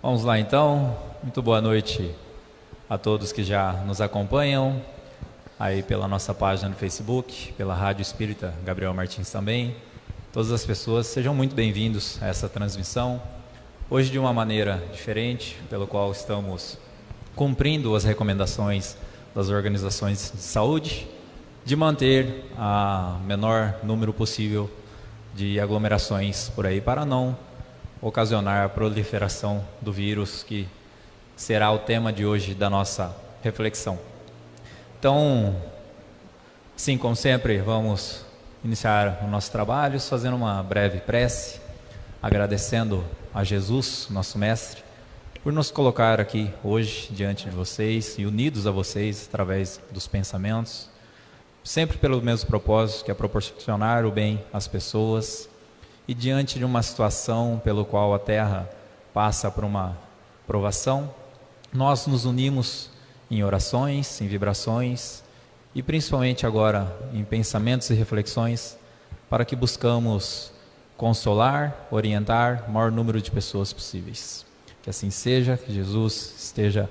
Vamos lá então, muito boa noite a todos que já nos acompanham aí pela nossa página no Facebook, pela Rádio Espírita Gabriel Martins também. Todas as pessoas sejam muito bem-vindos a essa transmissão, hoje de uma maneira diferente, pelo qual estamos cumprindo as recomendações das organizações de saúde, de manter a menor número possível de aglomerações por aí para não ocasionar a proliferação do vírus, que será o tema de hoje da nossa reflexão. Então, sim, como sempre, vamos iniciar o nosso trabalho fazendo uma breve prece, agradecendo a Jesus, nosso Mestre, por nos colocar aqui hoje diante de vocês e unidos a vocês através dos pensamentos, sempre pelo mesmo propósito, que é proporcionar o bem às pessoas. E diante de uma situação pelo qual a Terra passa por uma provação, nós nos unimos em orações, em vibrações e principalmente agora em pensamentos e reflexões para que buscamos consolar, orientar o maior número de pessoas possíveis. Que assim seja, que Jesus esteja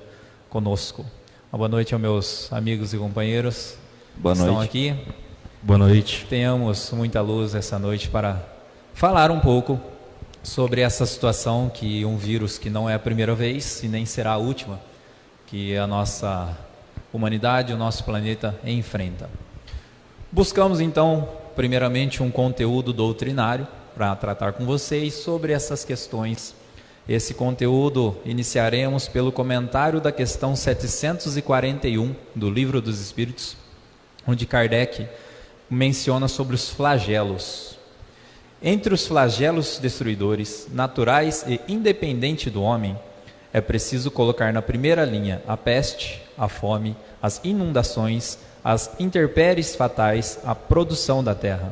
conosco. Uma boa noite aos meus amigos e companheiros que estão aqui. Boa noite. Tenhamos muita luz essa noite para falar um pouco sobre essa situação, que um vírus que não é a primeira vez e nem será a última que a nossa humanidade, o nosso planeta enfrenta. Buscamos então, primeiramente, um conteúdo doutrinário para tratar com vocês sobre essas questões. Esse conteúdo iniciaremos pelo comentário da questão 741 do Livro dos Espíritos, onde Kardec menciona sobre os flagelos. Entre os flagelos destruidores, naturais e independente do homem, é preciso colocar na primeira linha a peste, a fome, as inundações, as intempéries fatais, a produção da terra.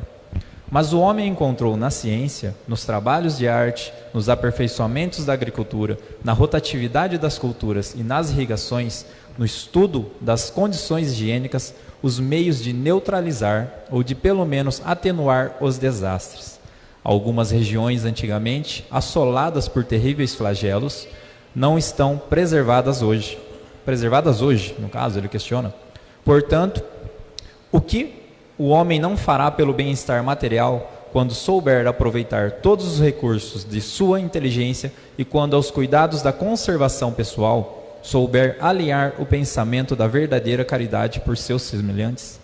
Mas o homem encontrou na ciência, nos trabalhos de arte, nos aperfeiçoamentos da agricultura, na rotatividade das culturas e nas irrigações, no estudo das condições higiênicas, os meios de neutralizar ou de pelo menos atenuar os desastres. Algumas regiões antigamente assoladas por terríveis flagelos não estão preservadas hoje. Preservadas hoje, no caso, ele questiona. Portanto, o que o homem não fará pelo bem-estar material quando souber aproveitar todos os recursos de sua inteligência e quando aos cuidados da conservação pessoal souber aliar o pensamento da verdadeira caridade por seus semelhantes?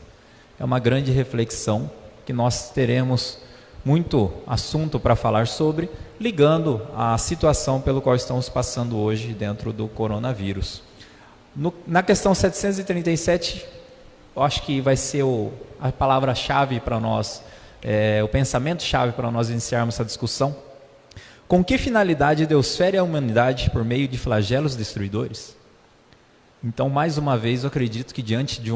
É uma grande reflexão que nós teremos muito assunto para falar sobre, ligando a situação pelo qual estamos passando hoje dentro do coronavírus. Na questão 737, eu acho que vai ser a palavra-chave para nós, o pensamento-chave para nós iniciarmos essa discussão. Com que finalidade Deus fere a humanidade por meio de flagelos destruidores? Então, mais uma vez, eu acredito que diante de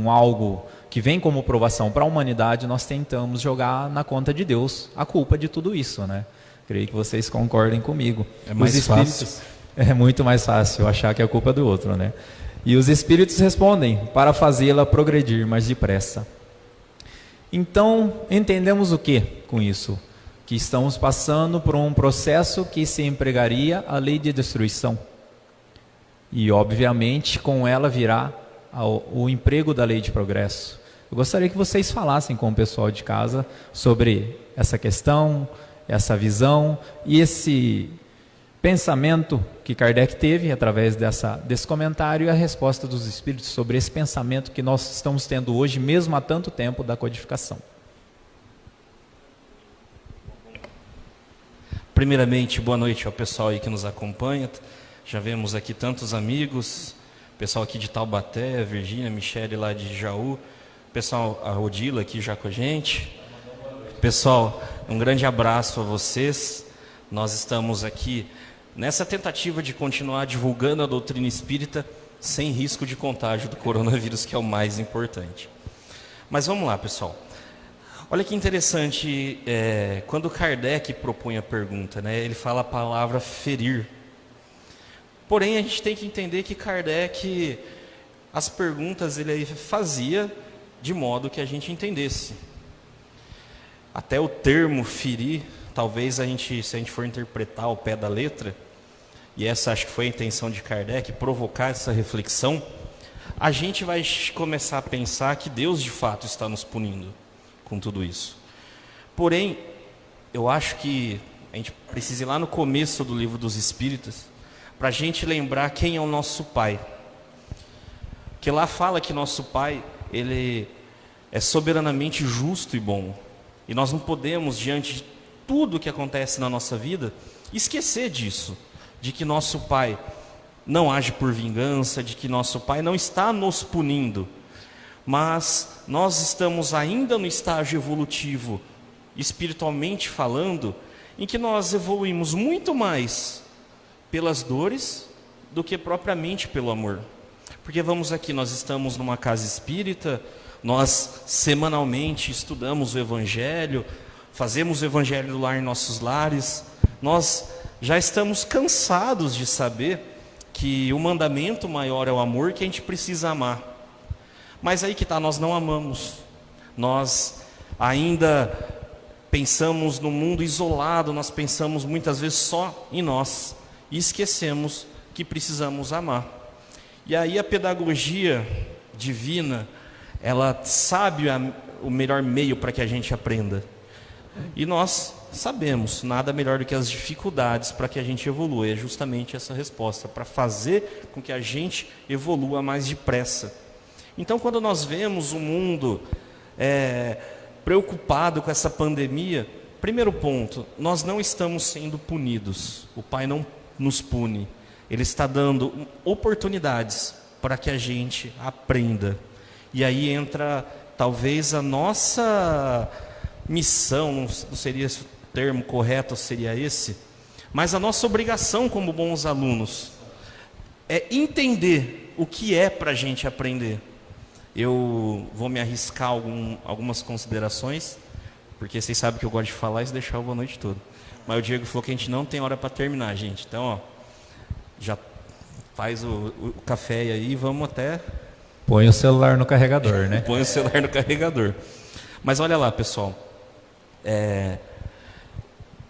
algo que vem como provação para a humanidade, nós tentamos jogar na conta de Deus a culpa de tudo isso, né? Creio que vocês concordem comigo. É mais fácil. É muito mais fácil achar que é a culpa do outro, né? E os espíritos respondem para fazê-la progredir mais depressa. Então, entendemos o que com isso? Que estamos passando por um processo que se empregaria a lei de destruição. E, obviamente, com ela virá o emprego da lei de progresso. Eu gostaria que vocês falassem com o pessoal de casa sobre essa questão, essa visão e esse pensamento que Kardec teve através desse comentário e a resposta dos espíritos sobre esse pensamento que nós estamos tendo hoje, mesmo há tanto tempo da codificação. Primeiramente, boa noite ao pessoal aí que nos acompanha. Já vemos aqui tantos amigos, pessoal aqui de Taubaté, Virgínia, Michele lá de Jaú, pessoal, a Odila aqui já com a gente. Pessoal, um grande abraço a vocês. Nós estamos aqui nessa tentativa de continuar divulgando a doutrina espírita sem risco de contágio do coronavírus, que é o mais importante. Mas vamos lá, pessoal. Olha que interessante, quando Kardec propõe a pergunta, né, ele fala a palavra ferir. Porém, a gente tem que entender que Kardec, as perguntas ele fazia de modo que a gente entendesse. Até o termo ferir, talvez se a gente for interpretar ao pé da letra, e essa acho que foi a intenção de Kardec, provocar essa reflexão, a gente vai começar a pensar que Deus de fato está nos punindo com tudo isso. Porém, eu acho que a gente precisa ir lá no começo do Livro dos Espíritos para a gente lembrar quem é o nosso Pai. Que lá fala que nosso Pai, Ele é soberanamente justo e bom. E nós não podemos, diante de tudo que acontece na nossa vida, esquecer disso. De que nosso Pai não age por vingança, de que nosso Pai não está nos punindo. Mas nós estamos ainda no estágio evolutivo, espiritualmente falando, em que nós evoluímos muito mais pelas dores do que propriamente pelo amor. Porque vamos aqui, nós estamos numa casa espírita, nós semanalmente estudamos o Evangelho, fazemos o Evangelho do lar em nossos lares, nós já estamos cansados de saber que o mandamento maior é o amor, que a gente precisa amar. Mas aí que está, nós não amamos, nós ainda pensamos no mundo isolado, nós pensamos muitas vezes só em nós, e esquecemos que precisamos amar. E aí a pedagogia divina, ela sabe o melhor meio para que a gente aprenda. E nós sabemos, nada melhor do que as dificuldades para que a gente evolua. É justamente essa resposta, para fazer com que a gente evolua mais depressa. Então, quando nós vemos o mundo preocupado com essa pandemia, primeiro ponto, nós não estamos sendo punidos. O Pai não nos pune. Ele está dando oportunidades para que a gente aprenda. E aí entra, talvez, a nossa missão, não seria esse o termo correto, seria esse, mas a nossa obrigação como bons alunos é entender o que é para a gente aprender. Eu vou me arriscar algumas considerações, porque vocês sabem que eu gosto de falar e deixar a boa noite toda. Mas o Diego falou que a gente não tem hora para terminar, gente. Então, ó, já faz o café aí e vamos até... Põe o celular no carregador, né? Põe o celular no carregador. Mas olha lá, pessoal.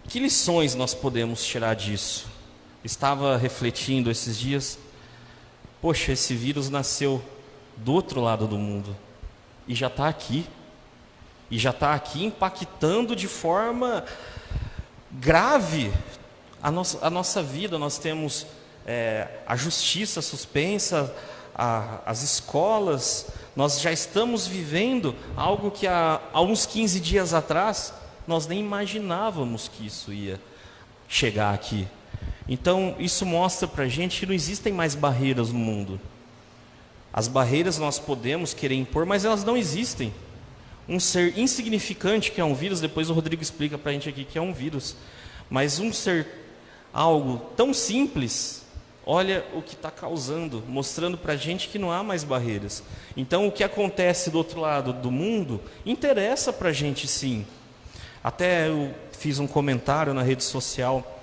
Que lições nós podemos tirar disso? Estava refletindo esses dias. Poxa, esse vírus nasceu do outro lado do mundo e já está aqui. E já está aqui impactando de forma grave a nossa vida. Nós temos a justiça suspensa, as escolas. Nós já estamos vivendo algo que há uns 15 dias atrás nós nem imaginávamos que isso ia chegar aqui. Então isso mostra para a gente que não existem mais barreiras no mundo. As barreiras nós podemos querer impor, mas elas não existem. Um ser insignificante que é um vírus, depois o Rodrigo explica para a gente aqui que é um vírus, mas um ser, algo tão simples, olha o que está causando, mostrando para a gente que não há mais barreiras. Então o que acontece do outro lado do mundo interessa para a gente sim. Até eu fiz um comentário na rede social,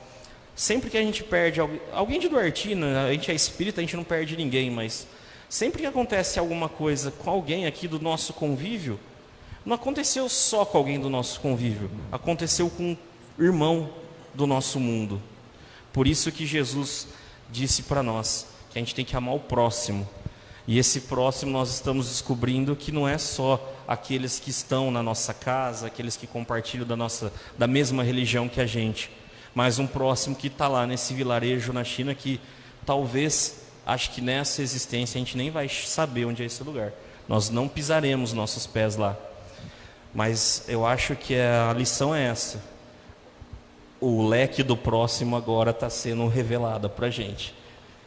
sempre que a gente perde alguém de Duartina, a gente é espírita, a gente não perde ninguém, mas sempre que acontece alguma coisa com alguém aqui do nosso convívio, não aconteceu só com alguém do nosso convívio, aconteceu com um irmão do nosso mundo. Por isso que Jesus disse para nós que a gente tem que amar o próximo. E esse próximo nós estamos descobrindo que não é só aqueles que estão na nossa casa, aqueles que compartilham da mesma religião que a gente, mas um próximo que está lá nesse vilarejo na China que talvez, acho que nessa existência a gente nem vai saber onde é esse lugar. Nós não pisaremos nossos pés lá. Mas eu acho que a lição é essa. O leque do próximo agora está sendo revelado para a gente.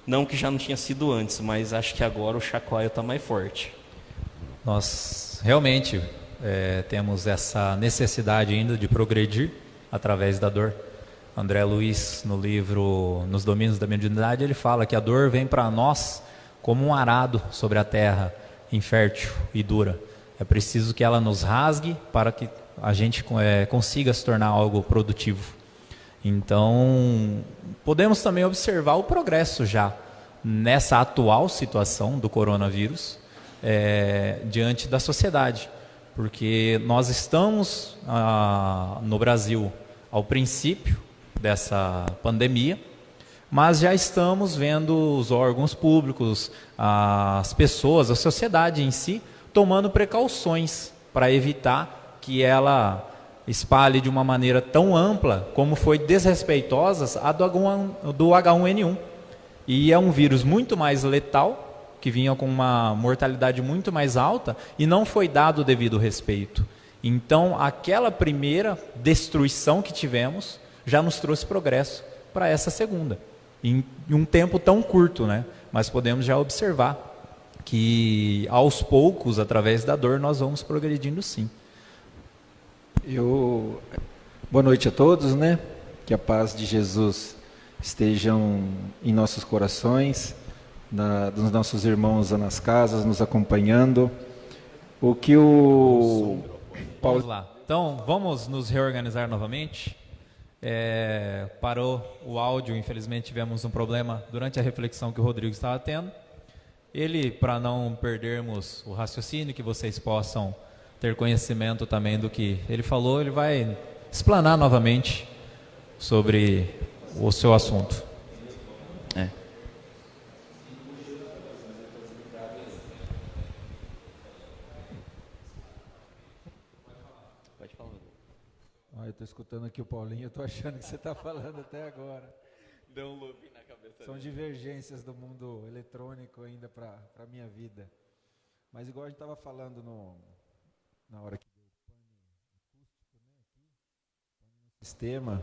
Não que já não tinha sido antes, mas acho que agora o chacoalho está mais forte. Nós realmente temos essa necessidade ainda de progredir através da dor. André Luiz, no livro Nos Domínios da Mediunidade, ele fala que a dor vem para nós como um arado sobre a terra infértil e dura. É preciso que ela nos rasgue para que a gente consiga se tornar algo produtivo. Então, podemos também observar o progresso já nessa atual situação do coronavírus diante da sociedade. Porque nós estamos no Brasil ao princípio dessa pandemia, Mas já estamos vendo os órgãos públicos, as pessoas, a sociedade em si, tomando precauções para evitar que ela espalhe de uma maneira tão ampla como foi desrespeitosa a do H1N1. E é um vírus muito mais letal, que vinha com uma mortalidade muito mais alta, e não foi dado o devido respeito. Então, aquela primeira destruição que tivemos já nos trouxe progresso para essa segunda, em um tempo tão curto, né? Mas podemos já observar que aos poucos, através da dor, nós vamos progredindo sim. Boa noite a todos, né? Que a paz de Jesus estejam em nossos corações, dos nossos irmãos nas casas, nos acompanhando. O que o Paulo... Vamos lá. Então, vamos nos reorganizar novamente. Parou o áudio, infelizmente tivemos um problema durante a reflexão que o Rodrigo estava tendo. Ele, para não perdermos o raciocínio, que vocês possam ter conhecimento também do que ele falou, ele vai explanar novamente sobre o seu assunto. Pode falar. Eu estou escutando aqui o Paulinho, eu estou achando que você está falando até agora. Deu um loop na cabeça. São divergências do mundo eletrônico ainda para a minha vida. Mas igual a gente estava falando na hora que deu o pane acústico, né, aqui, pane no sistema,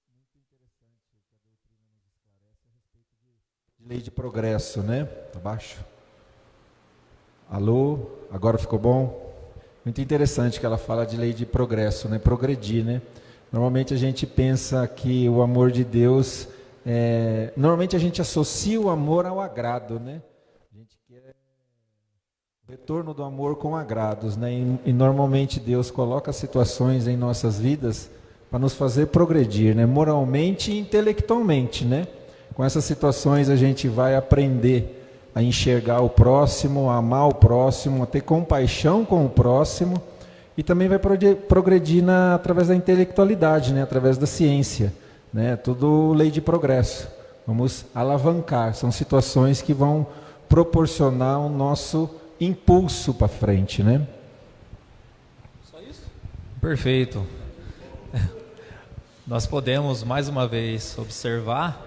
muito interessante o que a doutrina nos esclarece a respeito de lei de progresso, né? Abaixo. Alô? Agora ficou bom? Muito interessante que ela fala de lei de progresso, né? Progredir, né? Normalmente a gente pensa que o amor de Deus, normalmente a gente associa o amor ao agrado, né? A gente quer o retorno do amor com agrados, né? E normalmente Deus coloca situações em nossas vidas para nos fazer progredir, né? Moralmente e intelectualmente, né? Com essas situações a gente vai aprender a enxergar o próximo, a amar o próximo, a ter compaixão com o próximo, e também vai progredir através da intelectualidade, né? Através da ciência, né? Tudo lei de progresso. Vamos alavancar, são situações que vão proporcionar o nosso impulso para frente, né? Só isso? Perfeito. Nós podemos, mais uma vez, observar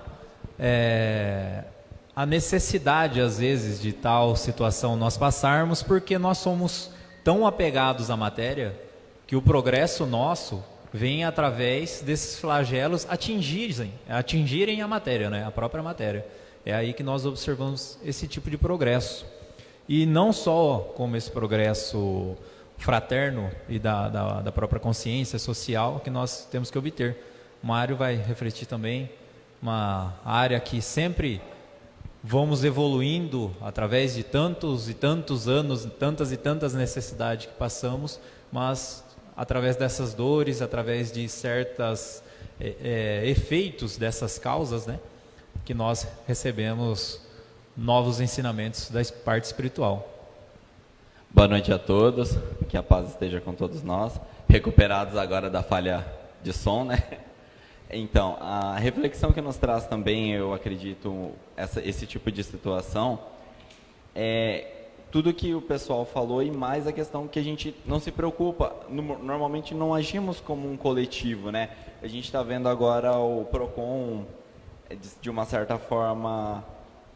a necessidade, às vezes, de tal situação nós passarmos, porque nós somos tão apegados à matéria que o progresso nosso vem através desses flagelos atingirem a matéria, né? A própria matéria. É aí que nós observamos esse tipo de progresso. E não só como esse progresso fraterno e da própria consciência social que nós temos que obter. O Mário vai refletir também uma área que sempre vamos evoluindo através de tantos e tantos anos, tantas e tantas necessidades que passamos, mas através dessas dores, através de certos efeitos dessas causas, né, que nós recebemos novos ensinamentos da parte espiritual. Boa noite a todos, que a paz esteja com todos nós, recuperados agora da falha de som, né? Então, a reflexão que nos traz também, eu acredito, esse tipo de situação, é tudo que o pessoal falou e mais a questão que a gente não se preocupa, normalmente não agimos como um coletivo, né? A gente está vendo agora o PROCON, de uma certa forma,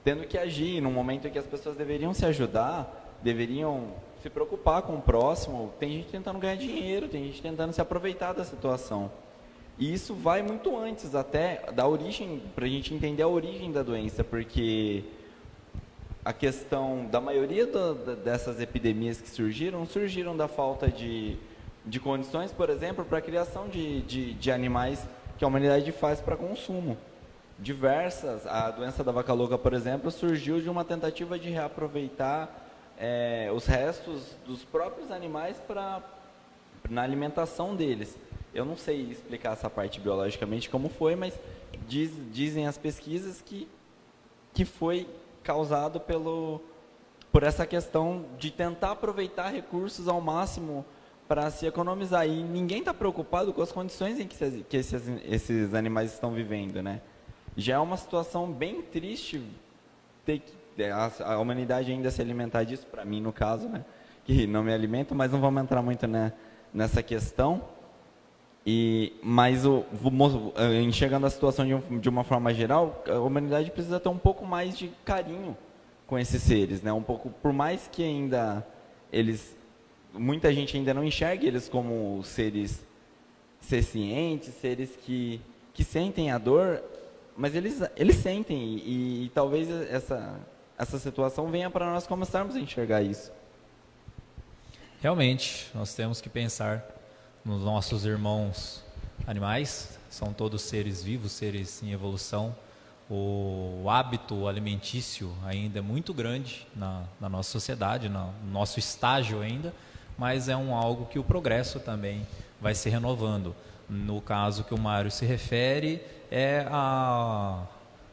tendo que agir num momento em que as pessoas deveriam se ajudar, deveriam se preocupar com o próximo. Tem gente tentando ganhar dinheiro, tem gente tentando se aproveitar da situação. E isso vai muito antes até da origem, para a gente entender a origem da doença, porque a questão da maioria dessas epidemias que surgiram da falta de condições, por exemplo, para a criação de animais que a humanidade faz para consumo. A doença da vaca louca, por exemplo, surgiu de uma tentativa de reaproveitar os restos dos próprios animais na alimentação deles. Eu não sei explicar essa parte biologicamente como foi, mas dizem as pesquisas que foi causado por essa questão de tentar aproveitar recursos ao máximo para se economizar. E ninguém está preocupado com as condições em que esses animais estão vivendo, né? Já é uma situação bem triste ter a humanidade ainda se alimentar disso, para mim no caso, né, que não me alimento, mas não vamos entrar muito, né, nessa questão. Mas enxergando a situação de uma forma geral, a humanidade precisa ter um pouco mais de carinho com esses seres, né? Um pouco, por mais que ainda muita gente ainda não enxergue eles como seres sencientes, seres que sentem a dor, mas eles sentem, e talvez essa situação venha para nós começarmos a enxergar isso. Realmente, nós temos que pensar nos nossos irmãos animais, são todos seres vivos, seres em evolução. O hábito alimentício ainda é muito grande na nossa sociedade, no nosso estágio ainda, mas é algo que o progresso também vai se renovando. No caso que o Mário se refere,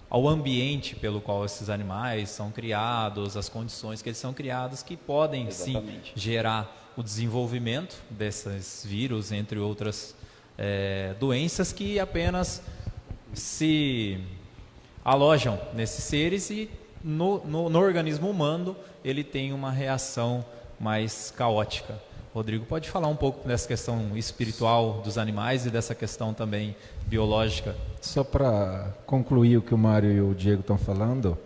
ao ambiente pelo qual esses animais são criados, as condições que eles são criados, que podem Exatamente. sim gerar o desenvolvimento desses vírus, entre outras doenças que apenas se alojam nesses seres, e no organismo humano ele tem uma reação mais caótica. Rodrigo, pode falar um pouco dessa questão espiritual dos animais e dessa questão também biológica? Só para concluir o que o Mário e o Diego estão falando,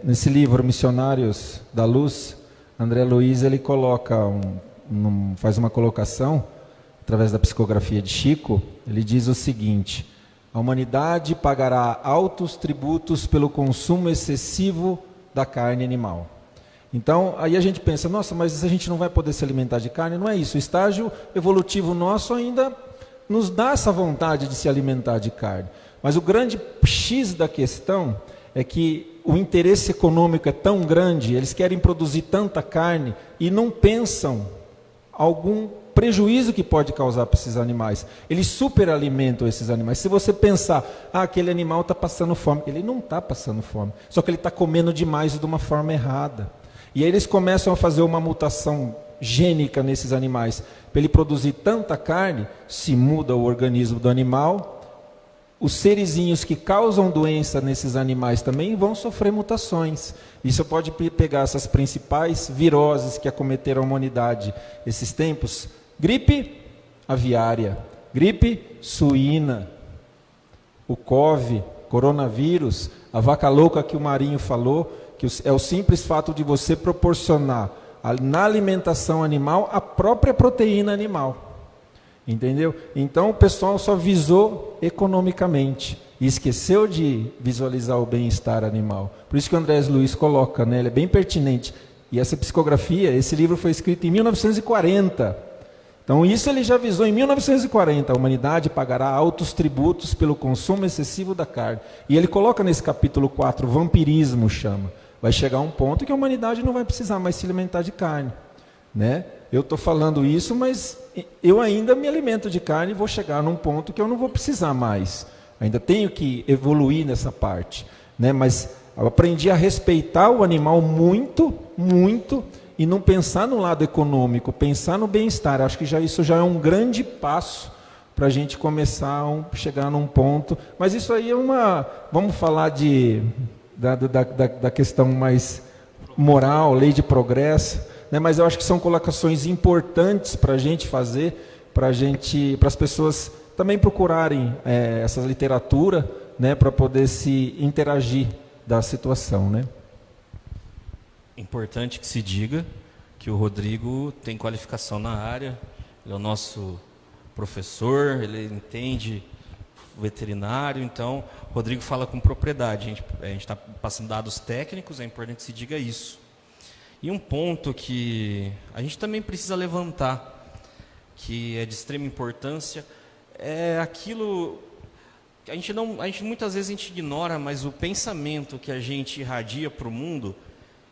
nesse livro Missionários da Luz, André Luiz ele faz uma colocação através da psicografia de Chico. Ele diz o seguinte: a humanidade pagará altos tributos pelo consumo excessivo da carne animal. Então, aí a gente pensa, nossa, mas a gente não vai poder se alimentar de carne? Não é isso. O estágio evolutivo nosso ainda nos dá essa vontade de se alimentar de carne. Mas o grande X da questão é que o interesse econômico é tão grande, eles querem produzir tanta carne e não pensam algum prejuízo que pode causar para esses animais. Eles superalimentam esses animais. Se você pensar, aquele animal está passando fome, ele não está passando fome, só que ele está comendo demais de uma forma errada. E aí eles começam a fazer uma mutação gênica nesses animais. Para ele produzir tanta carne, se muda o organismo do animal, os serizinhos que causam doença nesses animais também vão sofrer mutações. Isso pode pegar essas principais viroses que acometeram a humanidade esses tempos: gripe aviária, gripe suína, o COVID, coronavírus, a vaca louca que o Marinho falou, que é o simples fato de você proporcionar na alimentação animal a própria proteína animal. Entendeu? Então o pessoal só visou economicamente e esqueceu de visualizar o bem-estar animal. Por isso que o André Luiz coloca, né? Ele é bem pertinente. E essa psicografia, esse livro foi escrito em 1940. Então isso ele já visou em 1940. A humanidade pagará altos tributos pelo consumo excessivo da carne. E ele coloca nesse capítulo 4, vampirismo chama. Vai chegar um ponto que a humanidade não vai precisar mais se alimentar de carne, né? Eu estou falando isso, mas eu ainda me alimento de carne e vou chegar num ponto que eu não vou precisar mais. Ainda tenho que evoluir nessa parte, né? Mas eu aprendi a respeitar o animal muito, muito, e não pensar no lado econômico, pensar no bem-estar. Acho que isso já é um grande passo para a gente começar a chegar num ponto. Mas isso aí vamos falar da questão mais moral, lei de progresso, né? Mas eu acho que são colocações importantes para a gente fazer, para as pessoas também procurarem essa literatura, né? Para poder se interagir da situação, né? Importante que se diga que o Rodrigo tem qualificação na área, ele é o nosso professor, ele entende veterinário, então o Rodrigo fala com propriedade. A gente está passando dados técnicos, é importante que se diga isso. E um ponto que a gente também precisa levantar, que é de extrema importância, é aquilo que a gente muitas vezes a gente ignora, mas o pensamento que a gente irradia para o mundo,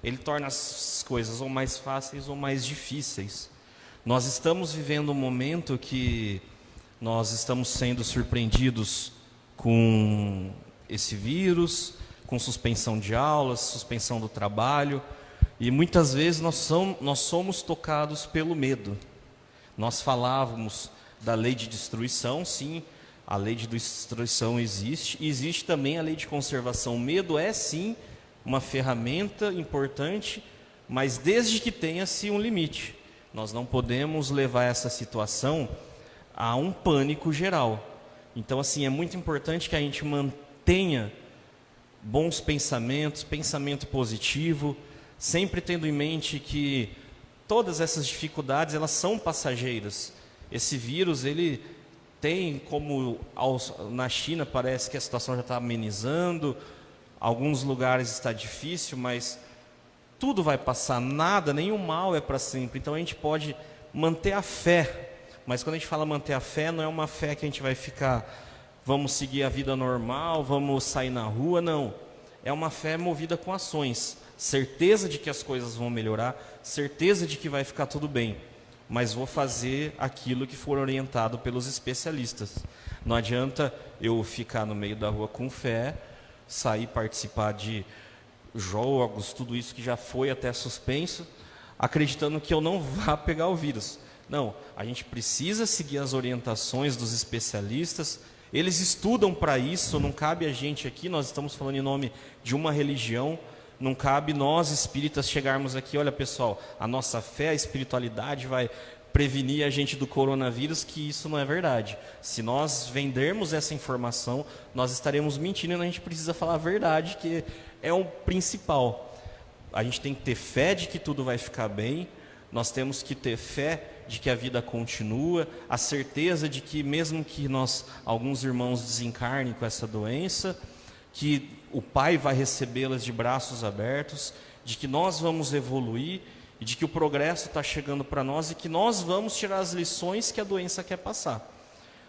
ele torna as coisas ou mais fáceis ou mais difíceis. Nós estamos vivendo um momento que nós estamos sendo surpreendidos com esse vírus, com suspensão de aulas, suspensão do trabalho, e muitas vezes nós somos tocados pelo medo. Nós falávamos da lei de destruição, sim, A lei de destruição existe, e existe também a lei de conservação. O medo é sim uma ferramenta importante, mas desde que tenha-se um limite. Nós não podemos levar essa situação a um pânico geral. Então, assim, é muito importante que a gente mantenha bons pensamentos, pensamento positivo, sempre tendo em mente que todas essas dificuldades, elas são passageiras. Esse vírus, ele tem como, na China parece que a situação já está amenizando, alguns lugares está difícil, mas tudo vai passar, nada, nenhum mal é para sempre. Então a gente pode manter a fé, mas quando a gente fala manter a fé, não é uma fé que a gente vai ficar, vamos seguir a vida normal, vamos sair na rua, não. É uma fé movida com ações, certeza de que as coisas vão melhorar, certeza de que vai ficar tudo bem, mas vou fazer aquilo que for orientado pelos especialistas. Não adianta eu ficar no meio da rua com fé, sair participar de jogos, tudo isso que já foi até suspenso, acreditando que eu não vá pegar o vírus. Não, a gente precisa seguir as orientações dos especialistas, eles estudam para isso, não cabe a gente aqui, nós estamos falando em nome de uma religião, não cabe nós espíritas chegarmos aqui, olha pessoal, a nossa fé, a espiritualidade vai prevenir a gente do coronavírus, que isso não é verdade. Se nós vendermos essa informação, nós estaremos mentindo e a gente precisa falar a verdade, que é o principal. A gente tem que ter fé de que tudo vai ficar bem, nós temos que ter fé de que a vida continua, a certeza de que mesmo que alguns irmãos desencarnem com essa doença, que o Pai vai recebê-las de braços abertos, de que nós vamos evoluir e de que o progresso está chegando para nós e que nós vamos tirar as lições que a doença quer passar.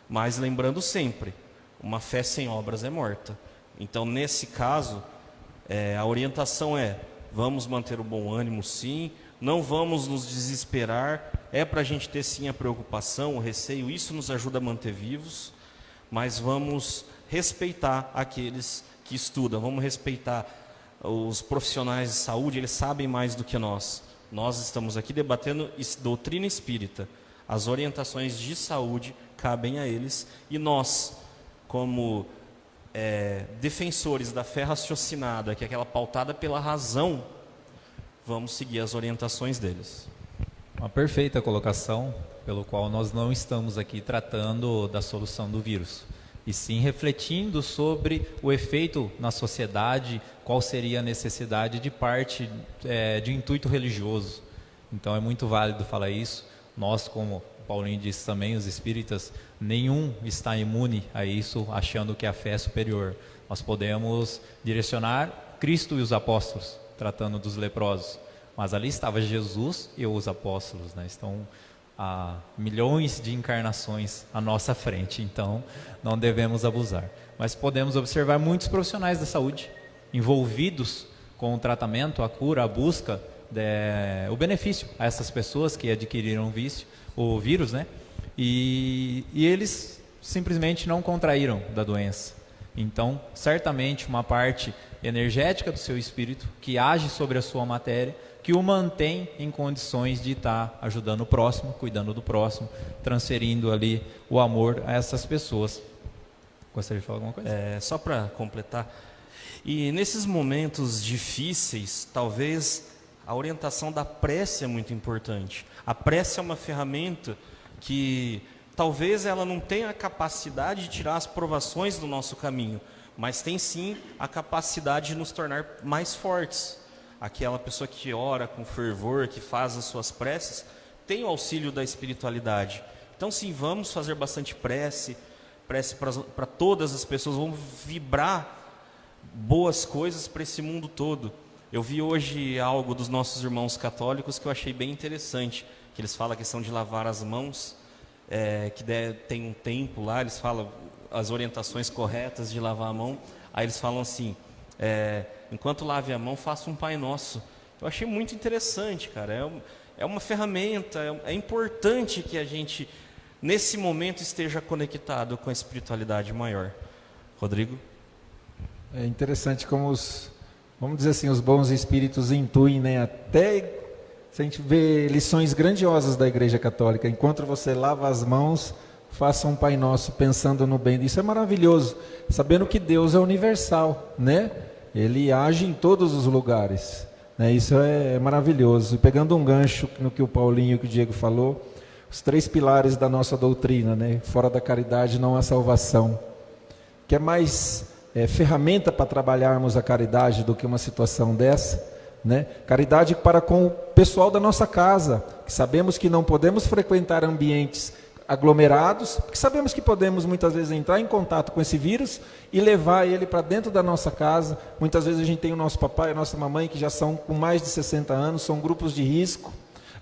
Mas lembrando sempre, uma fé sem obras é morta. Então, nesse caso, a orientação é, vamos manter o bom ânimo sim, não vamos nos desesperar, é para a gente ter sim a preocupação, o receio, isso nos ajuda a manter vivos, mas vamos respeitar aqueles que estudam, vamos respeitar os profissionais de saúde, eles sabem mais do que nós. Nós estamos aqui debatendo doutrina espírita, as orientações de saúde cabem a eles, e nós, como defensores da fé raciocinada, que é aquela pautada pela razão, vamos seguir as orientações deles. Uma perfeita colocação, pelo qual nós não estamos aqui tratando da solução do vírus, e sim refletindo sobre o efeito na sociedade, qual seria a necessidade de parte de intuito religioso. Então é muito válido falar isso. Nós, como o Paulinho disse também, os espíritas, nenhum está imune a isso, achando que a fé é superior. Nós podemos direcionar Cristo e os apóstolos, tratando dos leprosos, mas ali estava Jesus e os apóstolos, né? Estão há milhões de encarnações à nossa frente, então não devemos abusar. Mas podemos observar muitos profissionais da saúde envolvidos com o tratamento, a cura, a busca, o benefício a essas pessoas que adquiriram o vírus, né? E eles simplesmente não contraíram da doença. Então, certamente uma parte energética do seu espírito que age sobre a sua matéria, que o mantém em condições de estar ajudando o próximo, cuidando do próximo, transferindo ali o amor a essas pessoas. Gostaria de falar alguma coisa? Só para completar, e nesses momentos difíceis, talvez a orientação da prece é muito importante. A prece é uma ferramenta que talvez ela não tenha a capacidade de tirar as provações do nosso caminho, mas tem sim a capacidade de nos tornar mais fortes. Aquela pessoa que ora com fervor, que faz as suas preces, tem o auxílio da espiritualidade. Então sim, vamos fazer bastante prece para todas as pessoas, vamos vibrar boas coisas para esse mundo todo. Eu vi hoje algo dos nossos irmãos católicos que eu achei bem interessante, que eles falam a questão de lavar as mãos, tem um tempo lá, eles falam as orientações corretas de lavar a mão, aí eles falam assim, enquanto lave a mão, faça um Pai Nosso. Eu achei muito interessante, cara, é uma ferramenta, é importante que a gente, nesse momento, esteja conectado com a espiritualidade maior. Rodrigo? É interessante como vamos dizer assim, os bons espíritos intuem, né? Até se a gente vê lições grandiosas da Igreja Católica, enquanto você lava as mãos, faça um Pai Nosso pensando no bem. Isso é maravilhoso, sabendo que Deus é universal, né? Ele age em todos os lugares, né? Isso é maravilhoso. E pegando um gancho no que o Paulinho e que o Diego falou, os 3 pilares da nossa doutrina, né? Fora da caridade não há salvação. Que é mais ferramenta para trabalharmos a caridade do que uma situação dessa, né? Caridade para com o pessoal da nossa casa, que sabemos que não podemos frequentar ambientes aglomerados, porque sabemos que podemos muitas vezes entrar em contato com esse vírus e levar ele para dentro da nossa casa. Muitas vezes a gente tem o nosso papai e a nossa mamãe que já são com mais de 60 anos, são grupos de risco.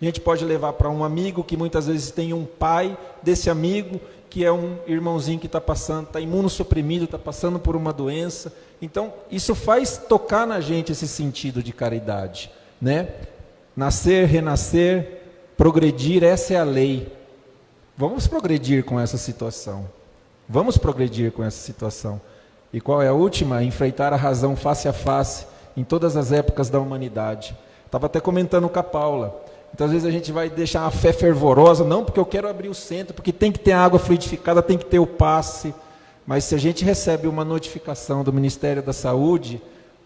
A gente pode levar para um amigo que muitas vezes tem um pai desse amigo que é um irmãozinho que está passando, está imunossuprimido, está passando por uma doença. Então, isso faz tocar na gente esse sentido de caridade, né? Nascer, renascer, progredir, essa é a lei. Vamos progredir com essa situação. Vamos progredir com essa situação. E qual é a última? Enfrentar a razão face a face em todas as épocas da humanidade. Estava até comentando com a Paula. Muitas vezes a gente vai deixar a fé fervorosa, não porque eu quero abrir o centro, porque tem que ter água fluidificada, tem que ter o passe. Mas se a gente recebe uma notificação do Ministério da Saúde,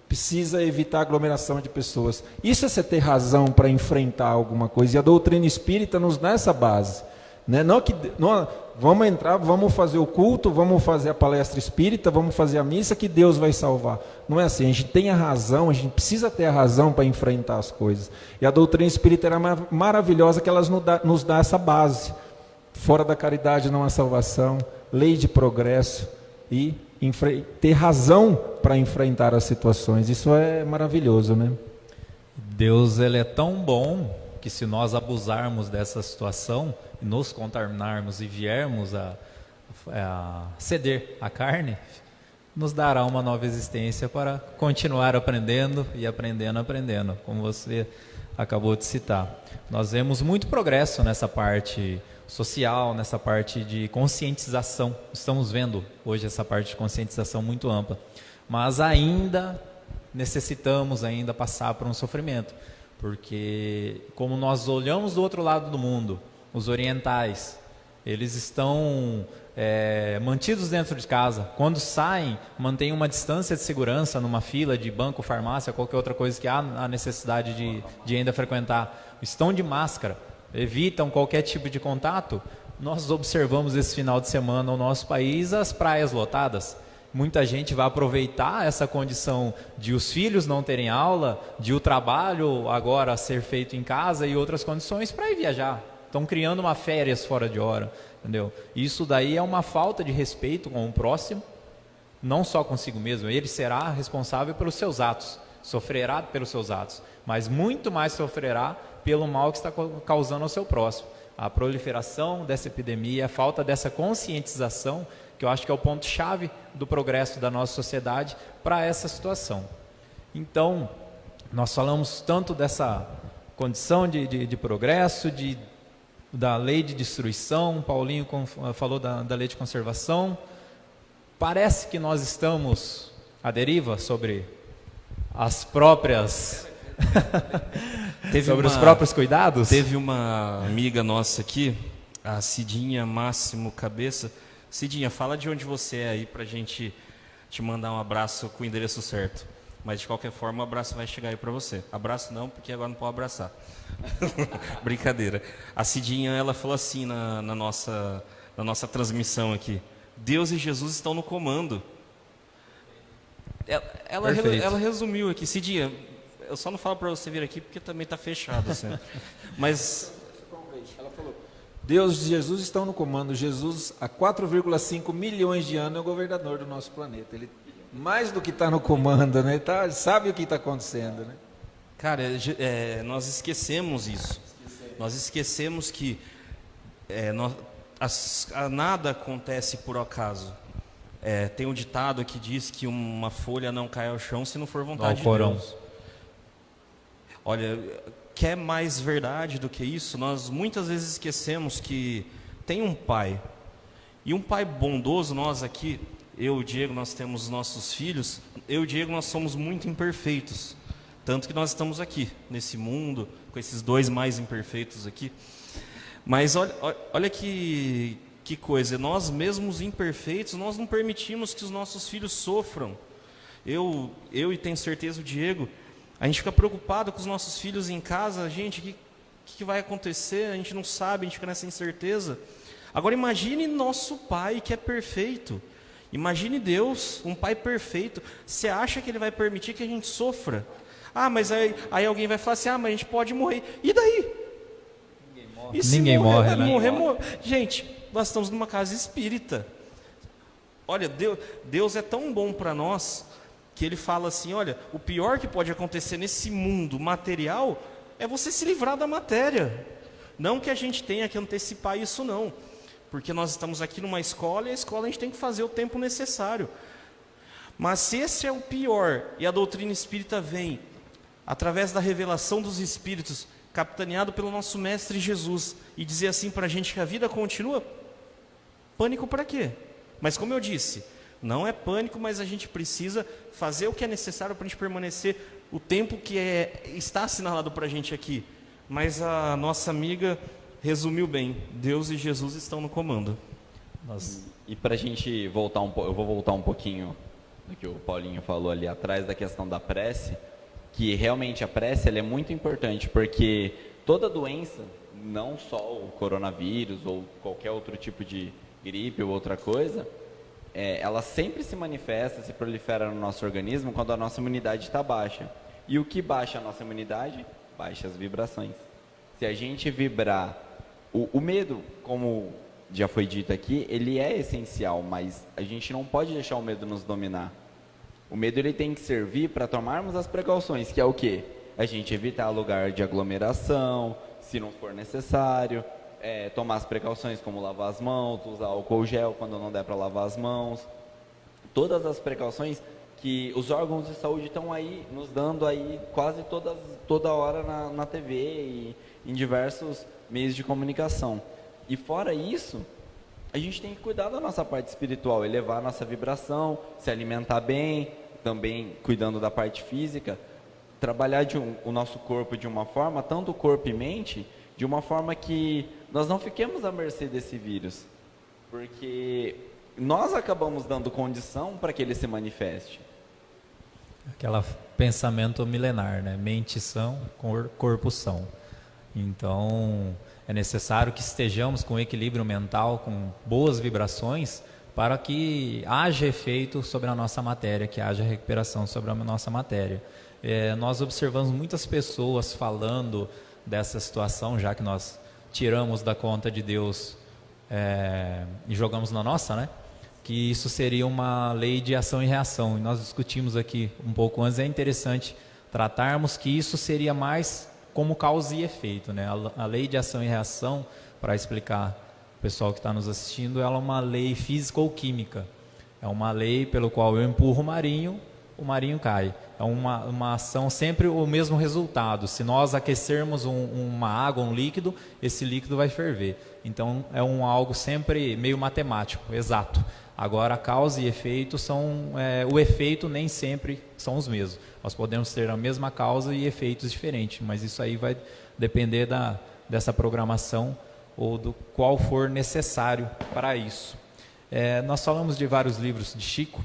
precisa evitar aglomeração de pessoas. Isso é você ter razão para enfrentar alguma coisa. E a doutrina espírita nos dá essa base. Né? Não, vamos entrar, vamos fazer o culto, vamos fazer a palestra espírita, vamos fazer a missa que Deus vai salvar. Não é assim, a gente tem a razão, a gente precisa ter a razão para enfrentar as coisas. E a doutrina espírita era maravilhosa que ela nos dá essa base. Fora da caridade não há salvação, lei de progresso e ter razão para enfrentar as situações. Isso é maravilhoso, né? Deus, ele é tão bom que se nós abusarmos dessa situação, nos contaminarmos e viermos a ceder à carne, nos dará uma nova existência para continuar aprendendo e aprendendo, como você acabou de citar. Nós vemos muito progresso nessa parte social, nessa parte de conscientização. Estamos vendo hoje essa parte de conscientização muito ampla, mas ainda necessitamos passar por um sofrimento, porque como nós olhamos do outro lado do mundo, os orientais, eles estão mantidos dentro de casa. Quando saem, mantêm uma distância de segurança numa fila de banco, farmácia, qualquer outra coisa que há a necessidade de ainda frequentar. Estão de máscara, evitam qualquer tipo de contato. Nós observamos esse final de semana no nosso país as praias lotadas. Muita gente vai aproveitar essa condição de os filhos não terem aula, de o trabalho agora ser feito em casa e outras condições para ir viajar. Estão criando uma férias fora de hora, entendeu? Isso daí é uma falta de respeito com o próximo, não só consigo mesmo. Ele será responsável pelos seus atos, sofrerá pelos seus atos, mas muito mais sofrerá pelo mal que está causando ao seu próximo. A proliferação dessa epidemia, a falta dessa conscientização, que eu acho que é o ponto-chave do progresso da nossa sociedade para essa situação. Então, nós falamos tanto dessa condição de progresso, da lei de destruição, Paulinho falou da lei de conservação. Parece que nós estamos à deriva sobre as próprias... sobre os próprios cuidados. Teve uma amiga nossa aqui, a Cidinha Máximo Cabeça. Cidinha, fala de onde você é aí pra gente te mandar um abraço com o endereço certo. Mas de qualquer forma o abraço vai chegar aí para você. Abraço não, porque agora não pode abraçar. Brincadeira. A Cidinha, ela falou assim na nossa transmissão aqui: Deus e Jesus estão no comando. Ela resumiu aqui. Cidinha, eu só não falo para você vir aqui porque também está fechado. Assim. Mas... Ela falou: Deus e Jesus estão no comando. Jesus, há 4,5 milhões de anos, é o governador do nosso planeta. Ele, mais do que está no comando, né? Sabe o que está acontecendo, né? Cara, nós esquecemos isso. Nós esquecemos que nada acontece por acaso. Tem um ditado que diz que uma folha não cai ao chão se não for vontade de Deus. Olha, quer mais verdade do que isso? Nós muitas vezes esquecemos que tem um pai. E um pai bondoso. Nós aqui, eu e o Diego, nós temos nossos filhos. Eu e o Diego, nós somos muito imperfeitos. Tanto que nós estamos aqui, nesse mundo, com esses dois mais imperfeitos aqui. Mas olha que que coisa, nós mesmos imperfeitos, nós não permitimos que os nossos filhos sofram. Eu e tenho certeza o Diego, a gente fica preocupado com os nossos filhos em casa, gente, o que vai acontecer? A gente não sabe, a gente fica nessa incerteza. Agora imagine nosso Pai que é perfeito. Imagine Deus, um Pai perfeito. Você acha que Ele vai permitir que a gente sofra? Ah, mas aí alguém vai falar assim, mas a gente pode morrer. E daí? Ninguém morre, né? Morrer. Gente, nós estamos numa casa espírita. Olha, Deus é tão bom para nós, que Ele fala assim, olha, o pior que pode acontecer nesse mundo material é você se livrar da matéria. Não que a gente tenha que antecipar isso, não. Porque nós estamos aqui numa escola e a escola a gente tem que fazer o tempo necessário. Mas se esse é o pior e a doutrina espírita vem através da revelação dos Espíritos, capitaneado pelo nosso Mestre Jesus, e dizer assim para a gente que a vida continua, pânico para quê? Mas como eu disse, não é pânico, mas a gente precisa fazer o que é necessário para a gente permanecer o tempo que está assinalado para a gente aqui. Mas a nossa amiga resumiu bem, Deus e Jesus estão no comando. E para a gente voltar eu vou voltar um pouquinho do que o Paulinho falou ali atrás, da questão da prece, que realmente a prece ela é muito importante, porque toda doença, não só o coronavírus ou qualquer outro tipo de gripe ou outra coisa, ela sempre se manifesta, se prolifera no nosso organismo quando a nossa imunidade está baixa. E o que baixa a nossa imunidade? Baixa as vibrações. Se a gente vibrar, o medo, como já foi dito aqui, ele é essencial, mas a gente não pode deixar o medo nos dominar. O medo ele tem que servir para tomarmos as precauções, que é o quê? A gente evitar lugar de aglomeração, se não for necessário, tomar as precauções como lavar as mãos, usar álcool gel quando não der para lavar as mãos. Todas as precauções que os órgãos de saúde estão aí, nos dando aí quase toda hora na TV e em diversos meios de comunicação. E fora isso, a gente tem que cuidar da nossa parte espiritual, elevar a nossa vibração, se alimentar bem, também cuidando da parte física, trabalhar o nosso corpo de uma forma, tanto o corpo e mente, de uma forma que nós não fiquemos à mercê desse vírus, porque nós acabamos dando condição para que ele se manifeste. Aquele pensamento milenar, né? Mente são, corpo são. Então, é necessário que estejamos com equilíbrio mental, com boas vibrações, para que haja efeito sobre a nossa matéria, que haja recuperação sobre a nossa matéria. Nós observamos muitas pessoas falando dessa situação, já que nós tiramos da conta de Deus e jogamos na nossa, né? Que isso seria uma lei de ação e reação. E nós discutimos aqui um pouco antes, é interessante tratarmos que isso seria mais como causa e efeito, né? A lei de ação e reação, para explicar o pessoal que está nos assistindo, ela é uma lei física ou química. É uma lei pelo qual eu empurro o marinho cai. É uma ação, sempre o mesmo resultado. Se nós aquecermos uma água, um líquido, esse líquido vai ferver. Então é algo sempre meio matemático, exato. Agora, a causa e efeito o efeito nem sempre são os mesmos. Nós podemos ter a mesma causa e efeitos diferentes, mas isso aí vai depender dessa programação ou do qual for necessário para isso. Nós falamos de vários livros de Chico.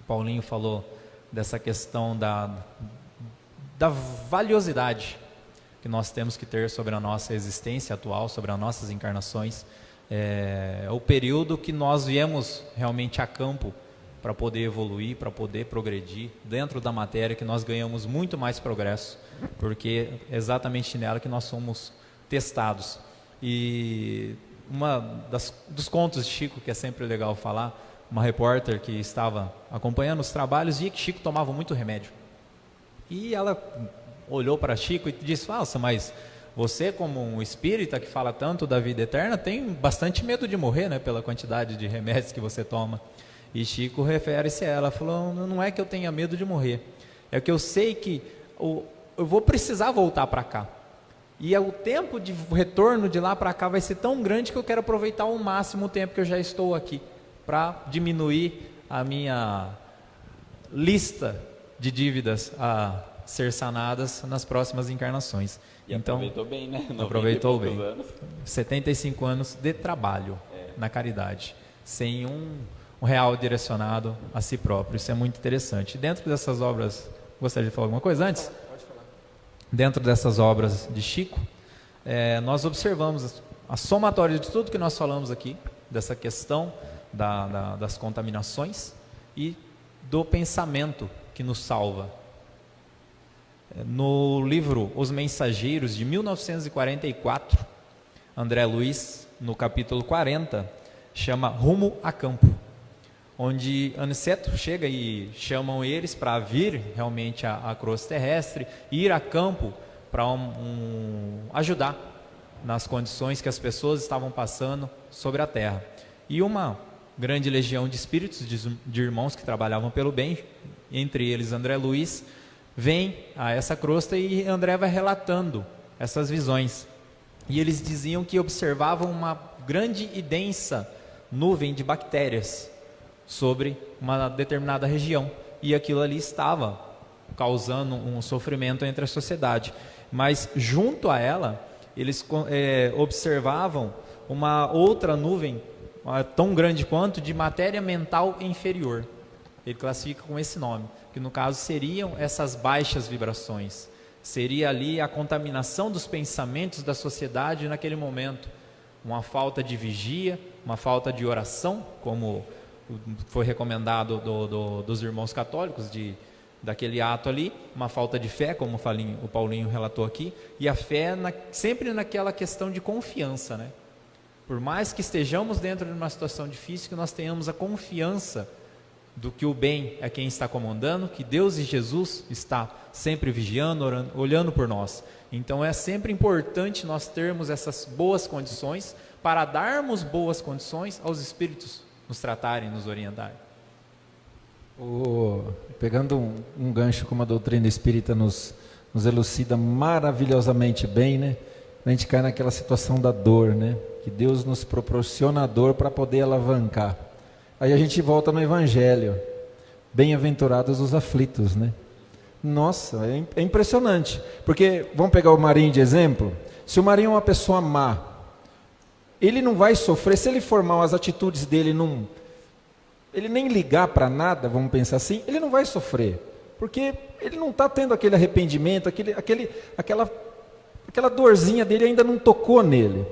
Paulinho falou dessa questão da valiosidade que nós temos que ter sobre a nossa existência atual, sobre as nossas encarnações. O período que nós viemos realmente a campo para poder evoluir, para poder progredir dentro da matéria, que nós ganhamos muito mais progresso, porque é exatamente nela que nós somos testados. E dos contos de Chico, que é sempre legal falar, uma repórter que estava acompanhando os trabalhos via que Chico tomava muito remédio. E ela olhou para Chico e disse: "Nossa, mas você, como um espírita que fala tanto da vida eterna, tem bastante medo de morrer, né, pela quantidade de remédios que você toma." E Chico refere-se a ela, falou: "Não é que eu tenha medo de morrer, é que eu sei que eu vou precisar voltar para cá. E o tempo de retorno de lá para cá vai ser tão grande que eu quero aproveitar ao máximo o tempo que eu já estou aqui, para diminuir a minha lista de dívidas a ser sanadas nas próximas encarnações." E então, aproveitou bem, né? Aproveitou bem. 75 anos de trabalho. na caridade, sem um real direcionado a si próprio. Isso é muito interessante. Dentro dessas obras, gostaria de falar alguma coisa antes? Pode falar. Dentro dessas obras de Chico, nós observamos a somatória de tudo que nós falamos aqui, dessa questão das contaminações e do pensamento que nos salva. No livro Os Mensageiros, de 1944, André Luiz, no capítulo 40, chama Rumo a Campo, onde Aniceto chega e chamam eles para vir realmente à crosta terrestre, ir a campo para ajudar nas condições que as pessoas estavam passando sobre a terra. E uma grande legião de espíritos, de irmãos que trabalhavam pelo bem, entre eles André Luiz, vem a essa crosta e André vai relatando essas visões. E eles diziam que observavam uma grande e densa nuvem de bactérias sobre uma determinada região, e aquilo ali estava causando um sofrimento entre a sociedade. Mas junto a ela, eles observavam uma outra nuvem, tão grande quanto, de matéria mental inferior. Ele classifica com esse nome, que no caso seriam essas baixas vibrações. Seria ali a contaminação dos pensamentos da sociedade naquele momento. Uma falta de vigia, uma falta de oração, como foi recomendado dos irmãos católicos, daquele ato ali, uma falta de fé, como o Paulinho relatou aqui, e a fé sempre naquela questão de confiança, né? Por mais que estejamos dentro de uma situação difícil, que nós tenhamos a confiança do que o bem é quem está comandando, que Deus e Jesus está sempre vigiando, orando, olhando por nós. Então é sempre importante nós termos essas boas condições para darmos boas condições aos espíritos nos tratarem, nos orientarem. Pegando um gancho como a doutrina espírita nos elucida maravilhosamente bem, né? A gente cai naquela situação da dor, né? Que Deus nos proporciona a dor para poder alavancar. Aí a gente volta no Evangelho. Bem-aventurados os aflitos, né? Nossa, é impressionante. Porque, vamos pegar o Marinho de exemplo. Se o Marinho é uma pessoa má, ele não vai sofrer. Se ele for mal, as atitudes dele ele nem ligar para nada, vamos pensar assim, ele não vai sofrer. Porque ele não está tendo aquele arrependimento, aquela dorzinha dele ainda não tocou nele.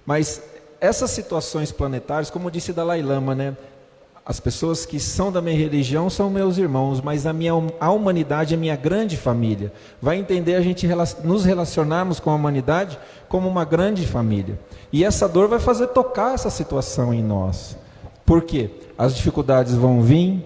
Mas essas situações planetárias, como disse Dalai Lama, né? As pessoas que são da minha religião são meus irmãos, mas a humanidade é minha grande família. Vai entender a gente nos relacionarmos com a humanidade como uma grande família. E essa dor vai fazer tocar essa situação em nós. Por quê? As dificuldades vão vir,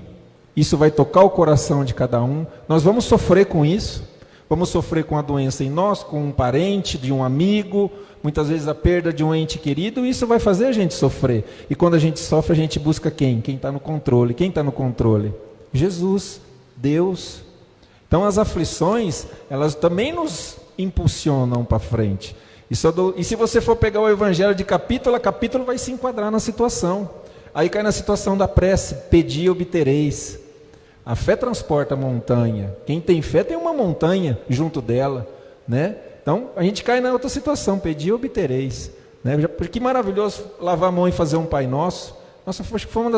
isso vai tocar o coração de cada um, nós vamos sofrer com isso, vamos sofrer com a doença em nós, com um parente, de um amigo, muitas vezes a perda de um ente querido, isso vai fazer a gente sofrer. E quando a gente sofre, a gente busca quem? Quem está no controle. Quem está no controle? Jesus, Deus. Então as aflições, elas também nos impulsionam para frente. E se você for pegar o Evangelho de capítulo a capítulo, vai se enquadrar na situação. Aí cai na situação da prece, pedi e obtereis. A fé transporta a montanha. Quem tem fé tem uma montanha junto dela, né? Então, a gente cai na outra situação, pedi e obtereis. Né? Que maravilhoso lavar a mão e fazer um Pai Nosso. Nossa, foi uma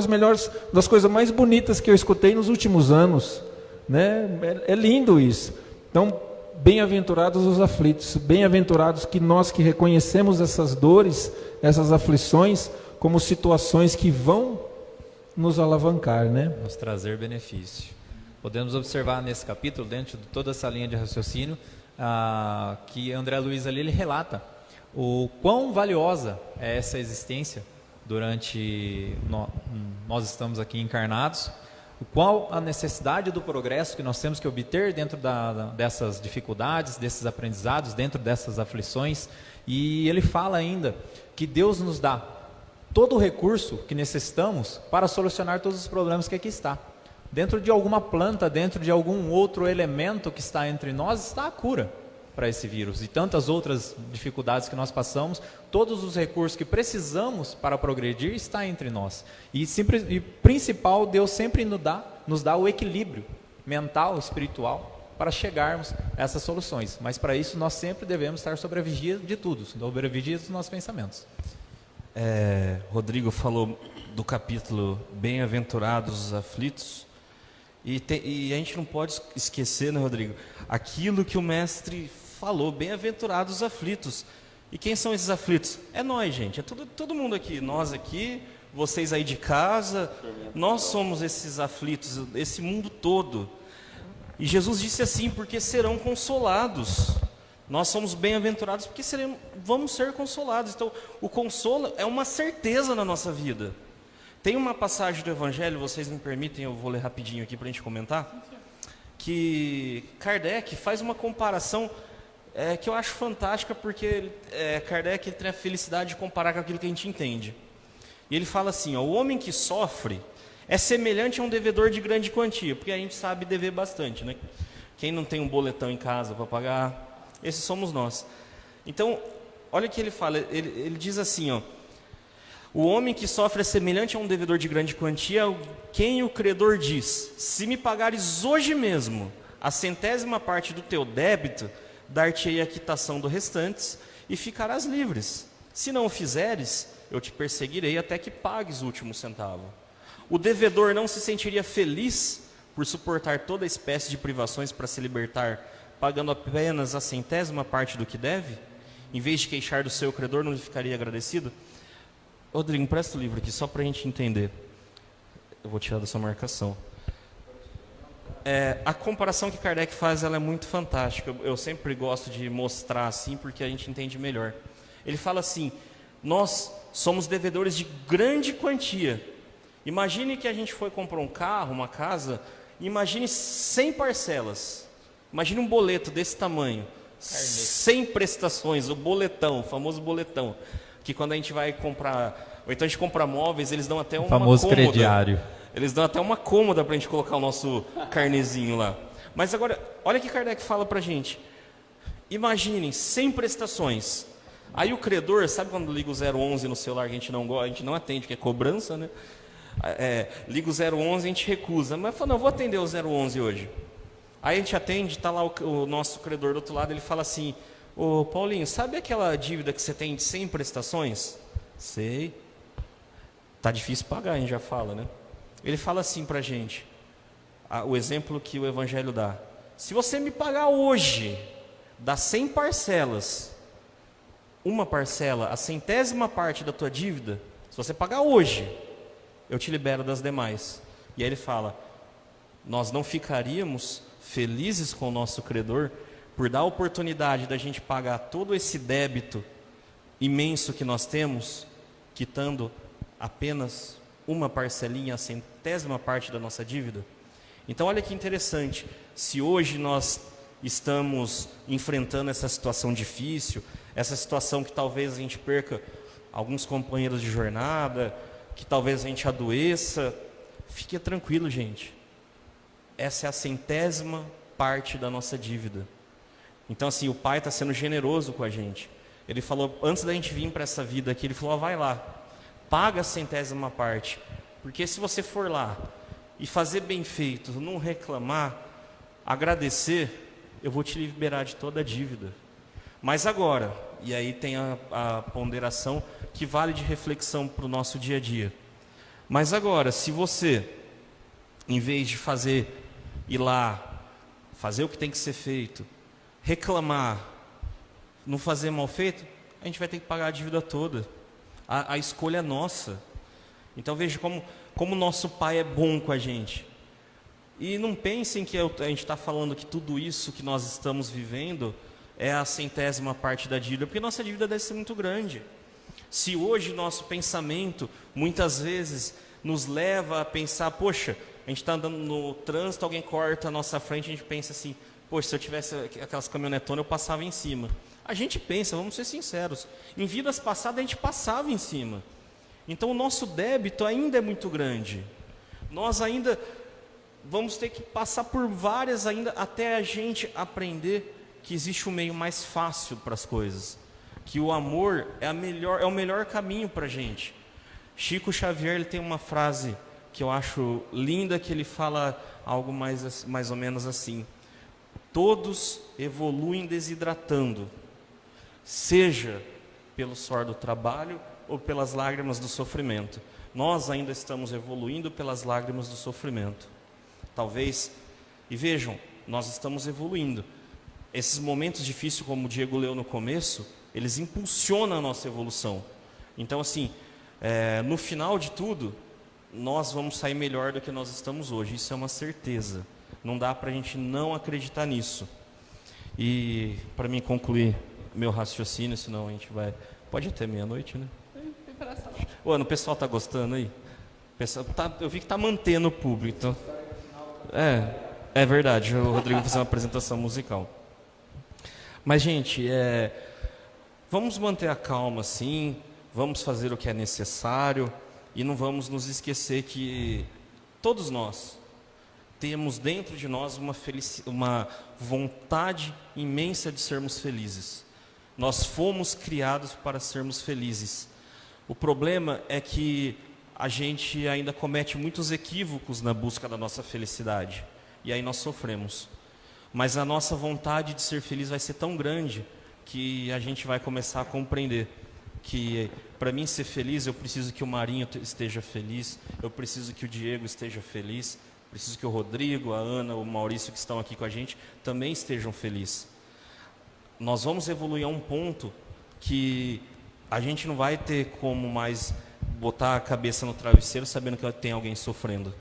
das coisas mais bonitas que eu escutei nos últimos anos. Né? É lindo isso. Então, bem-aventurados os aflitos, bem-aventurados que nós que reconhecemos essas dores, essas aflições, como situações que vão nos alavancar, né? Nos trazer benefício. Podemos observar nesse capítulo, dentro de toda essa linha de raciocínio, que André Luiz ali ele relata o quão valiosa é essa existência durante nós estamos aqui encarnados, qual a necessidade do progresso que nós temos que obter dentro dessas dificuldades, desses aprendizados, dentro dessas aflições. E ele fala ainda que Deus nos dá todo o recurso que necessitamos para solucionar todos os problemas que aqui está. Dentro de alguma planta, dentro de algum outro elemento que está entre nós, está a cura para esse vírus e tantas outras dificuldades que nós passamos. Todos os recursos que precisamos para progredir está entre nós. E principal, Deus sempre nos dá o equilíbrio mental, espiritual, para chegarmos a essas soluções. Mas para isso nós sempre devemos estar sob a vigia de tudo, sob a vigia dos nossos pensamentos. Rodrigo falou do capítulo Bem-aventurados os aflitos, e a gente não pode esquecer, né, Rodrigo, aquilo que o mestre falou, bem-aventurados os aflitos. E quem são esses aflitos? É nós, gente, é todo mundo aqui, nós aqui, vocês aí de casa, nós somos esses aflitos, esse mundo todo. E Jesus disse assim, porque serão consolados. Nós somos bem-aventurados porque vamos ser consolados. Então, o consolo é uma certeza na nossa vida. Tem uma passagem do Evangelho, vocês me permitem, eu vou ler rapidinho aqui para a gente comentar, que Kardec faz uma comparação que eu acho fantástica, porque Kardec tem a felicidade de comparar com aquilo que a gente entende. E ele fala assim, ó, o homem que sofre é semelhante a um devedor de grande quantia, porque a gente sabe dever bastante, né? Quem não tem um boletão em casa para pagar, esses somos nós. Então, olha o que ele fala, ele diz assim, ó, o homem que sofre é semelhante a um devedor de grande quantia, quem o credor diz, se me pagares hoje mesmo a 100ª parte do teu débito, dar-te-ei a quitação do restantes e ficarás livres. Se não o fizeres, eu te perseguirei até que pagues o último centavo. O devedor não se sentiria feliz por suportar toda espécie de privações para se libertar, pagando apenas a 100ª parte do que deve? Em vez de queixar do seu credor, não lhe ficaria agradecido? Rodrigo, empresta o livro aqui, só para a gente entender. Eu vou tirar da sua marcação. A comparação que Kardec faz, ela é muito fantástica. Eu sempre gosto de mostrar assim, porque a gente entende melhor. Ele fala assim, nós somos devedores de grande quantia. Imagine que a gente foi comprar um carro, uma casa, imagine 100 parcelas. Imagine um boleto desse tamanho, 100 prestações, o boletão, o famoso boletão. Que quando a gente vai comprar, ou então a gente compra móveis, eles dão até uma famoso cômoda. crediário. Eles dão até uma cômoda para a gente colocar o nosso carnezinho lá. Mas agora, olha o que Kardec fala para a gente. Imaginem, 100 prestações. Aí o credor, sabe quando liga o 011 no celular que a gente não gosta, a gente não atende, que é cobrança, né? Liga o 011 a gente recusa. Mas fala, não, eu vou atender o 011 hoje. Aí a gente atende, está lá o nosso credor do outro lado, ele fala assim, ô Paulinho, sabe aquela dívida que você tem de 100 prestações? Sei. Tá difícil pagar, a gente já fala, né? Ele fala assim pra gente, o exemplo que o Evangelho dá. Se você me pagar hoje, das 100 parcelas, uma parcela, a 100ª parte da tua dívida, se você pagar hoje, eu te libero das demais. E aí ele fala, nós não ficaríamos felizes com o nosso credor por dar a oportunidade da gente pagar todo esse débito imenso que nós temos, quitando apenas uma parcelinha, a 100ª parte da nossa dívida? Então olha que interessante, se hoje nós estamos enfrentando essa situação difícil, essa situação que talvez a gente perca alguns companheiros de jornada, que talvez a gente adoeça, fique tranquilo, gente, essa é a 100ª parte da nossa dívida. Então assim, o Pai está sendo generoso com a gente. Ele falou, antes da gente vir para essa vida aqui, ele falou, vai lá, paga a 100ª parte, porque se você for lá e fazer bem feito, não reclamar, agradecer, eu vou te liberar de toda a dívida. Mas agora, e aí tem a ponderação que vale de reflexão para o nosso dia a dia. Mas agora, se você, em vez de ir lá, fazer o que tem que ser feito, reclamar, não fazer mal feito, a gente vai ter que pagar a dívida toda. A escolha é nossa. Então veja como o nosso Pai é bom com a gente. E não pensem que a gente está falando que tudo isso que nós estamos vivendo é a 100ª parte da dívida, porque nossa dívida deve ser muito grande. Se hoje nosso pensamento, muitas vezes, nos leva a pensar, poxa, a gente está andando no trânsito, alguém corta a nossa frente, a gente pensa assim, poxa, se eu tivesse aquelas caminhonetonas, eu passava em cima. A gente pensa, vamos ser sinceros, em vidas passadas a gente passava em cima. Então o nosso débito ainda é muito grande. Nós ainda vamos ter que passar por várias ainda até a gente aprender que existe um meio mais fácil para as coisas. Que o amor é o melhor caminho para a gente. Chico Xavier ele tem uma frase que eu acho linda, que ele fala algo mais ou menos assim. Todos evoluem desidratando, seja pelo suor do trabalho, ou pelas lágrimas do sofrimento. Nós ainda estamos evoluindo pelas lágrimas do sofrimento. Talvez, e vejam, nós estamos evoluindo. Esses momentos difíceis, como o Diego leu no começo, eles impulsionam a nossa evolução. Então, assim, no final de tudo, nós vamos sair melhor do que nós estamos hoje. Isso é uma certeza. Não dá para a gente não acreditar nisso. E, para mim concluir meu raciocínio, senão a gente vai... Pode ir até meia-noite, né? O pessoal está gostando aí? Eu vi que está mantendo o público. Então... É verdade, o Rodrigo vai fazer uma apresentação musical. Mas, gente, vamos manter a calma, sim. Vamos fazer o que é necessário. E não vamos nos esquecer que todos nós temos dentro de nós uma vontade imensa de sermos felizes. Nós fomos criados para sermos felizes. O problema é que a gente ainda comete muitos equívocos na busca da nossa felicidade. E aí nós sofremos. Mas a nossa vontade de ser feliz vai ser tão grande que a gente vai começar a compreender que para mim ser feliz eu preciso que o Marinho esteja feliz, eu preciso que o Diego esteja feliz, preciso que o Rodrigo, a Ana, o Maurício que estão aqui com a gente também estejam felizes. Nós vamos evoluir a um ponto que a gente não vai ter como mais botar a cabeça no travesseiro sabendo que tem alguém sofrendo.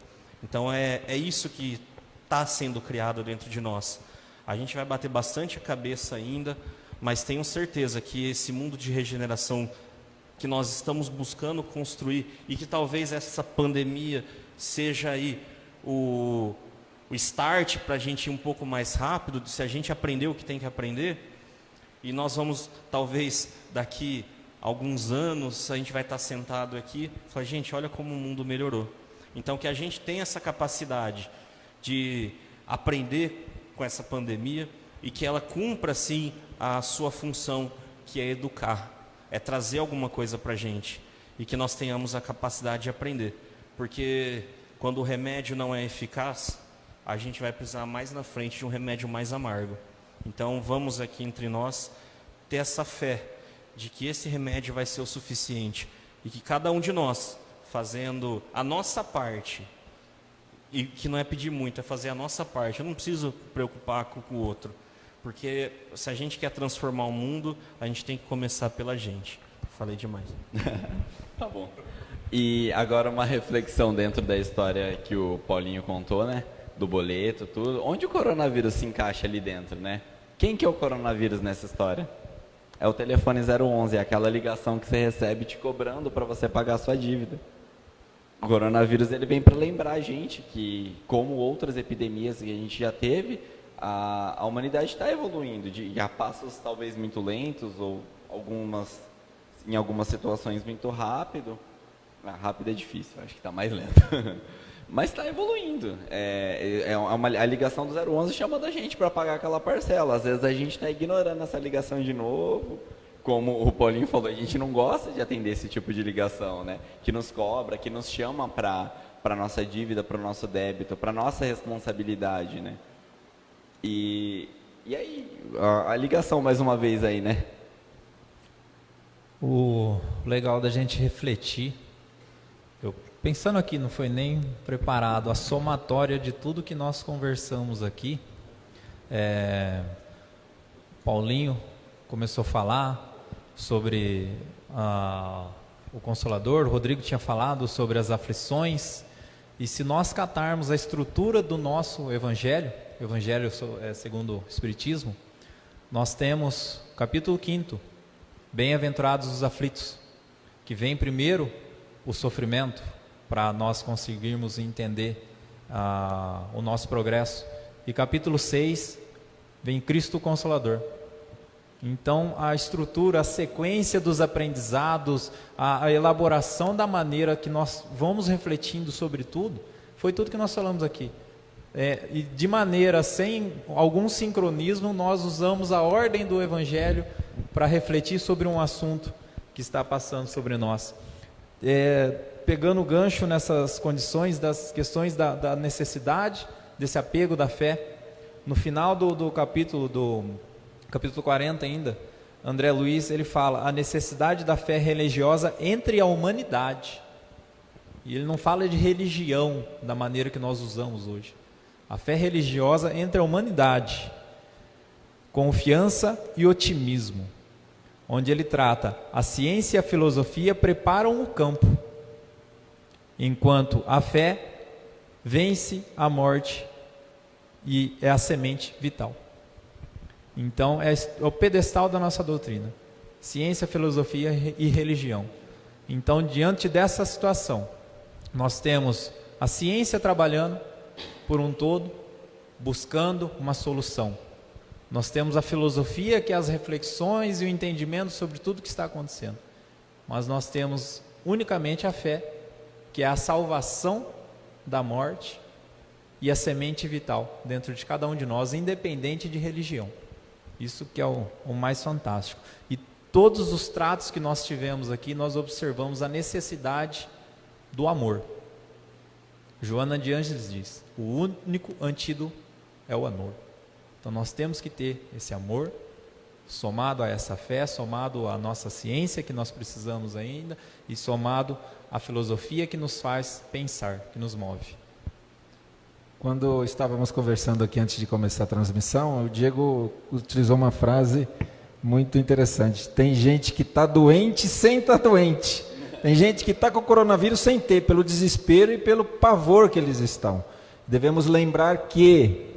Então é isso que está sendo criado dentro de nós. A gente vai bater bastante a cabeça ainda, mas tenho certeza que esse mundo de regeneração que nós estamos buscando construir e que talvez essa pandemia seja aí o start para a gente ir um pouco mais rápido, se a gente aprender o que tem que aprender, e nós vamos, talvez, daqui a alguns anos, a gente vai estar sentado aqui e falar, gente, olha como o mundo melhorou. Então, que a gente tenha essa capacidade de aprender com essa pandemia e que ela cumpra, sim, a sua função, que é educar, é trazer alguma coisa para a gente e que nós tenhamos a capacidade de aprender. Porque quando o remédio não é eficaz, a gente vai precisar mais na frente de um remédio mais amargo. Então, vamos aqui entre nós ter essa fé de que esse remédio vai ser o suficiente e que cada um de nós, fazendo a nossa parte, e que não é pedir muito, é fazer a nossa parte. Eu não preciso preocupar com o outro, porque se a gente quer transformar o mundo, a gente tem que começar pela gente. Falei demais. Tá bom. E agora uma reflexão dentro da história que o Paulinho contou, né? Do boleto, tudo. Onde o coronavírus se encaixa ali dentro, né? Quem que é o coronavírus nessa história? É o telefone 011, é aquela ligação que você recebe te cobrando para você pagar a sua dívida. O coronavírus ele vem para lembrar a gente que, como outras epidemias que a gente já teve, a humanidade está evoluindo a passos talvez muito lentos ou em algumas situações muito rápido. Rápido é difícil, acho que está mais lento. Mas está evoluindo. A ligação do 011 chamando a gente para pagar aquela parcela. Às vezes a gente está ignorando essa ligação de novo. Como o Paulinho falou, a gente não gosta de atender esse tipo de ligação, né? Que nos cobra, que nos chama para a nossa dívida, para o nosso débito, para a nossa responsabilidade, né? E aí, a ligação mais uma vez aí, né? O legal da gente refletir, pensando aqui, não foi nem preparado, a somatória de tudo que nós conversamos aqui. Paulinho começou a falar sobre o Consolador, o Rodrigo tinha falado sobre as aflições, e se nós catarmos a estrutura do nosso Evangelho segundo o Espiritismo, nós temos capítulo 5, bem-aventurados os aflitos, que vem primeiro o sofrimento, para nós conseguirmos entender o nosso progresso, e capítulo 6, vem Cristo Consolador. Então, a estrutura, a sequência dos aprendizados, a elaboração da maneira que nós vamos refletindo sobre tudo, foi tudo que nós falamos aqui. E de maneira sem algum sincronismo, nós usamos a ordem do Evangelho para refletir sobre um assunto que está passando sobre nós. Pegando o gancho nessas condições, das questões da necessidade, desse apego da fé, no final do capítulo 40 ainda, André Luiz, ele fala a necessidade da fé religiosa entre a humanidade. E ele não fala de religião da maneira que nós usamos hoje. A fé religiosa entre a humanidade, confiança e otimismo, onde ele trata a ciência e a filosofia preparam o campo, enquanto a fé vence a morte e é a semente vital. Então é o pedestal da nossa doutrina, ciência, filosofia e religião. Então, diante dessa situação, nós temos a ciência trabalhando por um todo, buscando uma solução. Nós temos a filosofia, que é as reflexões e o entendimento sobre tudo que está acontecendo. Mas nós temos unicamente a fé, que é a salvação da morte e a semente vital dentro de cada um de nós, independente de religião. Isso que é o mais fantástico. E todos os tratos que nós tivemos aqui, nós observamos a necessidade do amor. Joana de Ângeles diz, o único antídoto é o amor. Então nós temos que ter esse amor, somado a essa fé, somado à nossa ciência que nós precisamos ainda, e somado à filosofia que nos faz pensar, que nos move. Quando estávamos conversando aqui antes de começar a transmissão, o Diego utilizou uma frase muito interessante. Tem gente que está doente sem estar doente. Tem gente que está com o coronavírus sem ter, pelo desespero e pelo pavor que eles estão. Devemos lembrar que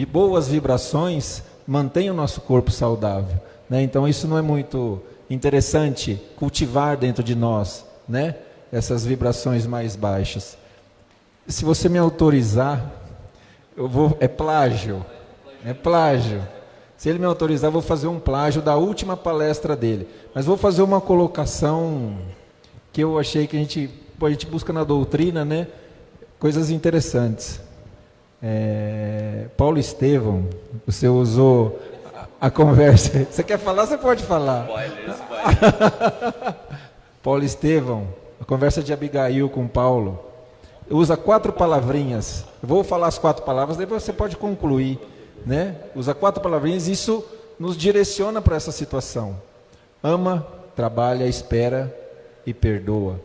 boas vibrações mantêm o nosso corpo saudável, né? Então isso não é muito interessante cultivar dentro de nós, né? Essas vibrações mais baixas. Se você me autorizar, é plágio. Se ele me autorizar, eu vou fazer um plágio da última palestra dele. Mas vou fazer uma colocação que eu achei que a gente busca na doutrina, né? Coisas interessantes. Paulo Estevão, você usou a conversa. Você quer falar? Você pode falar. Spoiler. Paulo Estevão, a conversa de Abigail com Paulo. Usa 4 palavrinhas. Eu vou falar as 4 palavras, depois você pode concluir, né? Usa 4 palavrinhas, isso nos direciona para essa situação. Ama, trabalha, espera e perdoa.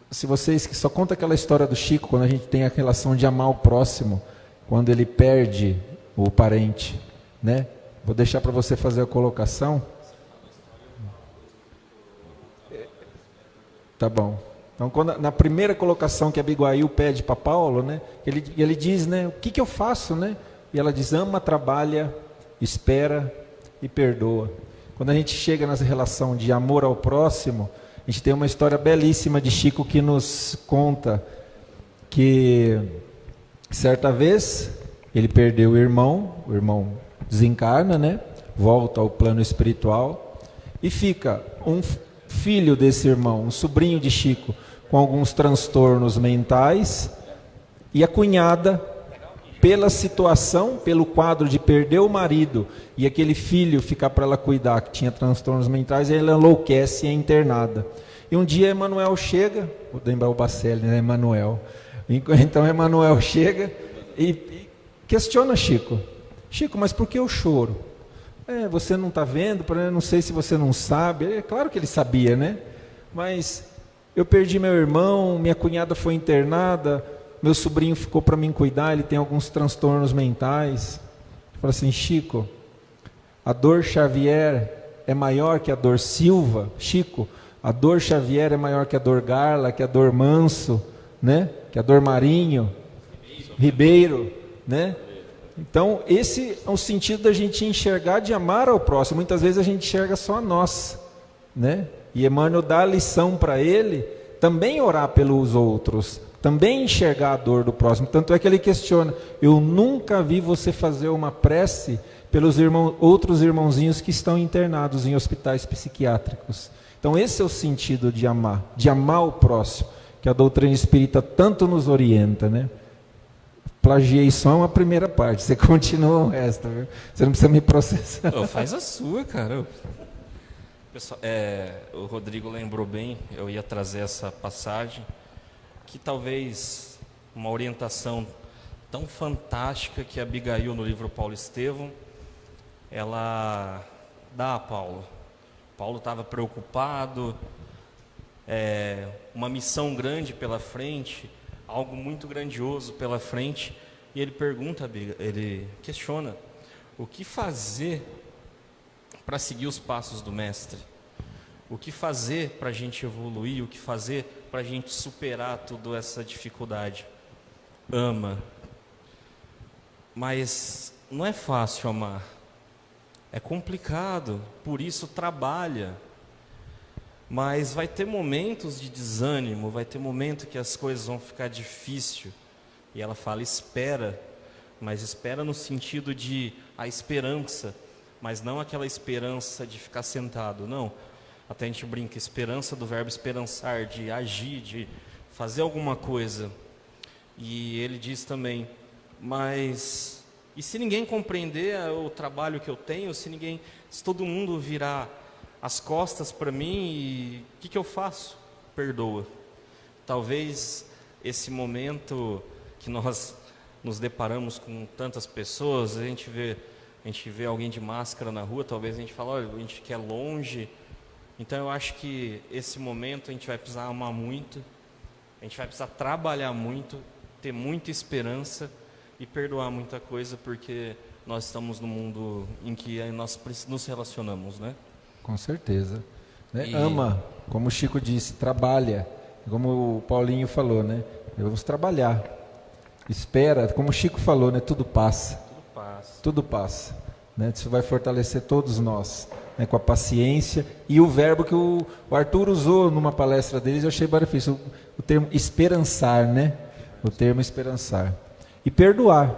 Se vocês só conta aquela história do Chico, quando a gente tem a relação de amar o próximo, quando ele perde o parente, né? Vou deixar para você fazer a colocação. Tá bom. Então, na primeira colocação que Abigail pede para Paulo, né, ele diz, né, o que eu faço, né? E ela diz, ama, trabalha, espera e perdoa. Quando a gente chega nessa relação de amor ao próximo, a gente tem uma história belíssima de Chico que nos conta que certa vez ele perdeu o irmão desencarna, né, volta ao plano espiritual e fica um filho desse irmão, um sobrinho de Chico, com alguns transtornos mentais, e a cunhada, pela situação, pelo quadro de perder o marido e aquele filho ficar para ela cuidar, que tinha transtornos mentais, ela enlouquece e é internada. E um dia Emanuel chega, vou lembrar o Bacelli, né, Emanuel. Então Emanuel chega e questiona Chico. Chico, mas por que eu choro? Você não está vendo, não sei se você não sabe. É claro que ele sabia, né? Mas eu perdi meu irmão, minha cunhada foi internada, meu sobrinho ficou para mim cuidar, ele tem alguns transtornos mentais. Eu falo assim, Chico, a dor Xavier é maior que a dor Silva? Chico, a dor Xavier é maior que a dor Garla, que a dor Manso, né? Que a dor Marinho, Ribeiro, né? Então, esse é o sentido da gente enxergar, de amar ao próximo. Muitas vezes a gente enxerga só a nós, né? E Emmanuel dá a lição para ele também orar pelos outros, também enxergar a dor do próximo. Tanto é que ele questiona, eu nunca vi você fazer uma prece pelos outros irmãozinhos que estão internados em hospitais psiquiátricos. Então esse é o sentido de amar o próximo, que a doutrina espírita tanto nos orienta, né? Plagiei só a primeira parte, você continua o resto, viu? Você não precisa me processar. Faz a sua, cara. Pessoal, o Rodrigo lembrou bem, eu ia trazer essa passagem, que talvez uma orientação tão fantástica que Abigail no livro Paulo Estevão, ela Dá, Paulo. Paulo estava preocupado, uma missão grande pela frente, algo muito grandioso pela frente, e ele pergunta, ele questiona, o que fazer para seguir os passos do Mestre? O que fazer para a gente evoluir? O que fazer para a gente superar toda essa dificuldade? Ama. Mas não é fácil amar. É complicado, por isso trabalha. Mas vai ter momentos de desânimo, vai ter momento que as coisas vão ficar difíceis. E ela fala, espera, mas espera no sentido de a esperança, mas não aquela esperança de ficar sentado, não. Até a gente brinca, esperança do verbo esperançar, de agir, de fazer alguma coisa. E ele diz também, mas e se ninguém compreender o trabalho que eu tenho, se todo mundo virar as costas para mim, o que eu faço? Perdoa. Talvez esse momento que nós nos deparamos com tantas pessoas, a gente vê alguém de máscara na rua, talvez a gente fale, olha, a gente quer longe. Então eu acho que esse momento a gente vai precisar amar muito, a gente vai precisar trabalhar muito, ter muita esperança e perdoar muita coisa, porque nós estamos num mundo em que nós nos relacionamos, né? Com certeza. Né? Ama, como o Chico disse, trabalha, como o Paulinho falou, né? Vamos trabalhar. Espera, como o Chico falou, né? Tudo passa. Tudo passa. Tudo passa. Né? Isso vai fortalecer todos nós, né? Com a paciência e o verbo que o Arthur usou numa palestra deles, eu achei benefício, o termo esperançar, né? O termo esperançar. E perdoar,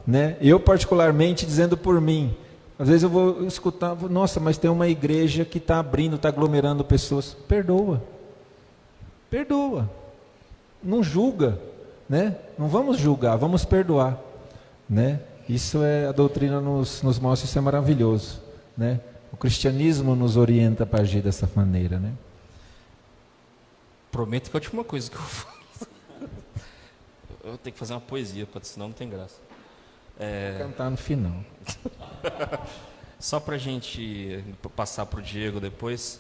né? Eu particularmente, dizendo por mim, às vezes eu vou escutar, nossa, mas tem uma igreja que está abrindo, está aglomerando pessoas. Perdoa. Perdoa. Não julga, né? Não vamos julgar, vamos perdoar, né? Isso é, a doutrina nos mostra, isso é maravilhoso, né? O cristianismo nos orienta para agir dessa maneira, né? Prometo que é a última coisa que eu falo. Eu tenho que fazer uma poesia, senão não tem graça. Vou cantar no final. Só para a gente passar para o Diego depois,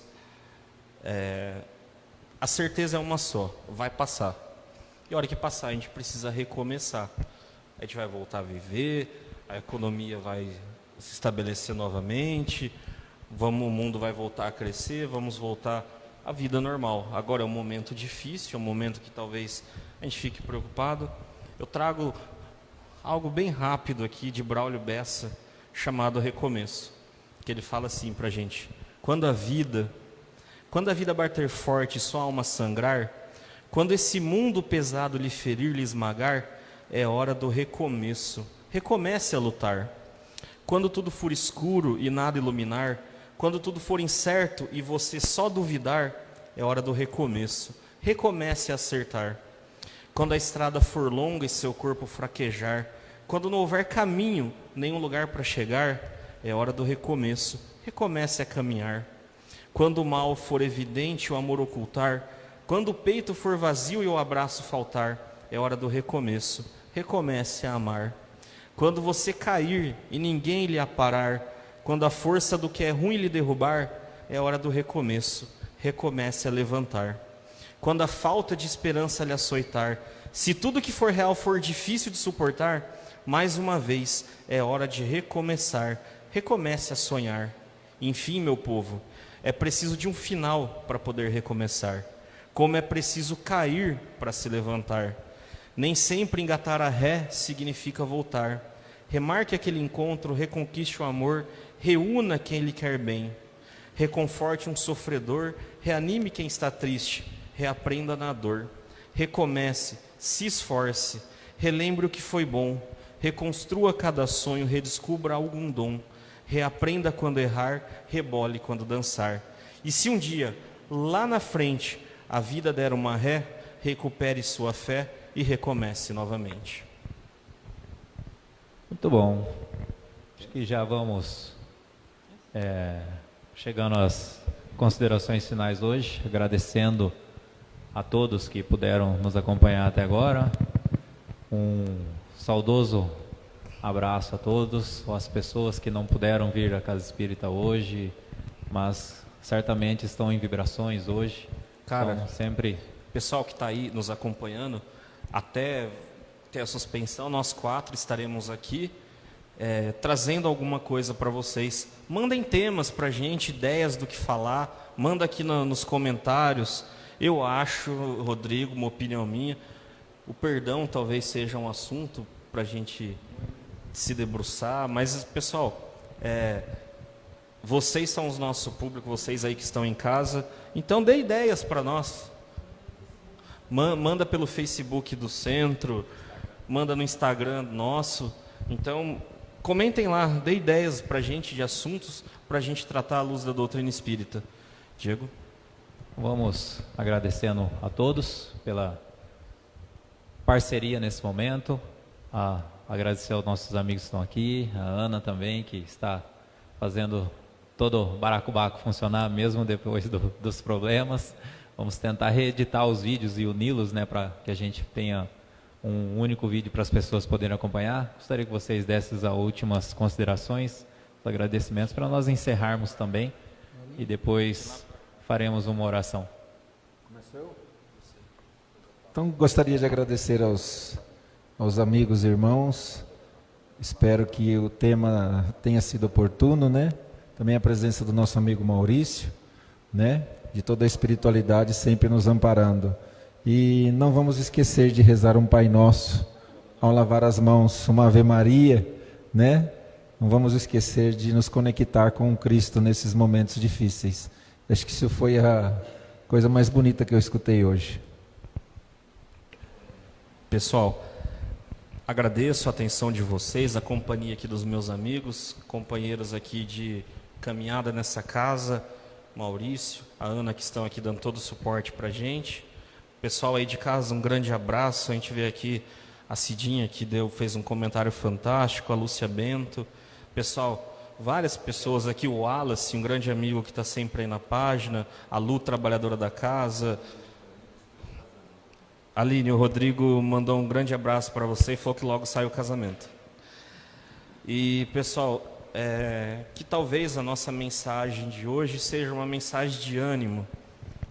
a certeza é uma só, vai passar. E a hora que passar, a gente precisa recomeçar. A gente vai voltar a viver, a economia vai se estabelecer novamente, o mundo vai voltar a crescer, vamos voltar à vida normal. Agora é um momento difícil, é um momento que talvez a gente fique preocupado. Eu trago algo bem rápido aqui de Braulio Bessa, chamado Recomeço, que ele fala assim para a gente: quando a vida bater forte e sua alma sangrar, quando esse mundo pesado lhe ferir, lhe esmagar, é hora do recomeço. Recomece a lutar. Quando tudo for escuro e nada iluminar, quando tudo for incerto e você só duvidar, é hora do recomeço. Recomece a acertar. Quando a estrada for longa e seu corpo fraquejar, quando não houver caminho, nenhum lugar para chegar, é hora do recomeço. Recomece a caminhar. Quando o mal for evidente e o amor ocultar, quando o peito for vazio e o abraço faltar, é hora do recomeço. Recomece a amar. Quando você cair e ninguém lhe aparar, quando a força do que é ruim lhe derrubar, é hora do recomeço. Recomece a levantar. Quando a falta de esperança lhe açoitar, se tudo que for real for difícil de suportar, mais uma vez é hora de recomeçar. Recomece a sonhar. Enfim, meu povo, é preciso de um final para poder recomeçar. Como é preciso cair para se levantar. Nem sempre engatar a ré significa voltar. Remarque aquele encontro, reconquiste o amor, reúna quem lhe quer bem. Reconforte um sofredor, reanime quem está triste, reaprenda na dor. Recomece, se esforce, relembre o que foi bom, reconstrua cada sonho, redescubra algum dom. Reaprenda quando errar, rebole quando dançar. E se um dia, lá na frente, a vida der uma ré, recupere sua fé e recomece novamente. Muito bom. Acho que já vamos chegando às considerações finais hoje, agradecendo a todos que puderam nos acompanhar até agora. Um saudoso abraço a todos, as pessoas que não puderam vir à Casa Espírita hoje, mas certamente estão em vibrações hoje. Cara, então, sempre... pessoal que está aí nos acompanhando, até ter a suspensão, nós 4 estaremos aqui trazendo alguma coisa para vocês. Mandem temas para a gente, ideias do que falar, manda aqui nos comentários. Eu acho, Rodrigo, uma opinião minha, o perdão talvez seja um assunto para a gente se debruçar, mas, pessoal, vocês são o nosso público, vocês aí que estão em casa, então dê ideias para nós. Manda pelo Facebook do Centro, manda no Instagram nosso. Então, comentem lá, dê ideias para a gente de assuntos para a gente tratar à luz da doutrina espírita. Diego? Vamos agradecendo a todos pela parceria nesse momento. Agradecer aos nossos amigos que estão aqui, a Ana também, que está fazendo todo o baracobaco funcionar mesmo depois dos problemas. Vamos tentar reeditar os vídeos e uni-los, né, para que a gente tenha um único vídeo para as pessoas poderem acompanhar. Gostaria que vocês dessem as últimas considerações, os agradecimentos, para nós encerrarmos também e depois faremos uma oração. Então, gostaria de agradecer aos amigos e irmãos. Espero que o tema tenha sido oportuno, né? Também a presença do nosso amigo Maurício, né? De toda a espiritualidade sempre nos amparando. E não vamos esquecer de rezar um Pai Nosso ao lavar as mãos, uma Ave Maria, né? Não vamos esquecer de nos conectar com o Cristo nesses momentos difíceis. Acho que isso foi a coisa mais bonita que eu escutei hoje. Pessoal, agradeço a atenção de vocês, a companhia aqui dos meus amigos, companheiros aqui de caminhada nessa casa, Maurício, a Ana, que estão aqui dando todo o suporte para a gente. Pessoal aí de casa, um grande abraço. A gente vê aqui a Cidinha, que fez um comentário fantástico, a Lúcia Bento. Pessoal, várias pessoas aqui, o Wallace, um grande amigo que está sempre aí na página, a Lu, trabalhadora da casa. Aline, o Rodrigo mandou um grande abraço para você e falou que logo sai o casamento. E, pessoal, que talvez a nossa mensagem de hoje seja uma mensagem de ânimo,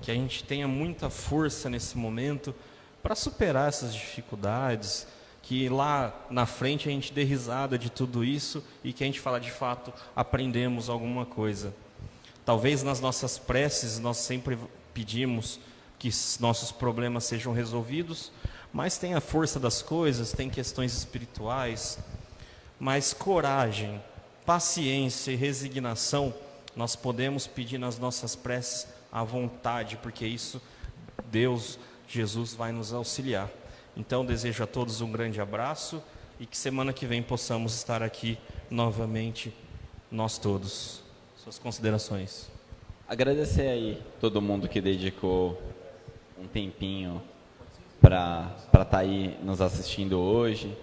que a gente tenha muita força nesse momento para superar essas dificuldades, que lá na frente a gente dê risada de tudo isso e que a gente fala de fato, aprendemos alguma coisa. Talvez nas nossas preces nós sempre pedimos que nossos problemas sejam resolvidos, mas tem a força das coisas, tem questões espirituais, mas coragem, paciência e resignação nós podemos pedir nas nossas preces à vontade, porque isso Deus, Jesus vai nos auxiliar. Então desejo a todos um grande abraço e que semana que vem possamos estar aqui novamente, nós todos. Suas considerações. Agradecer aí todo mundo que dedicou um tempinho para estar aí nos assistindo hoje,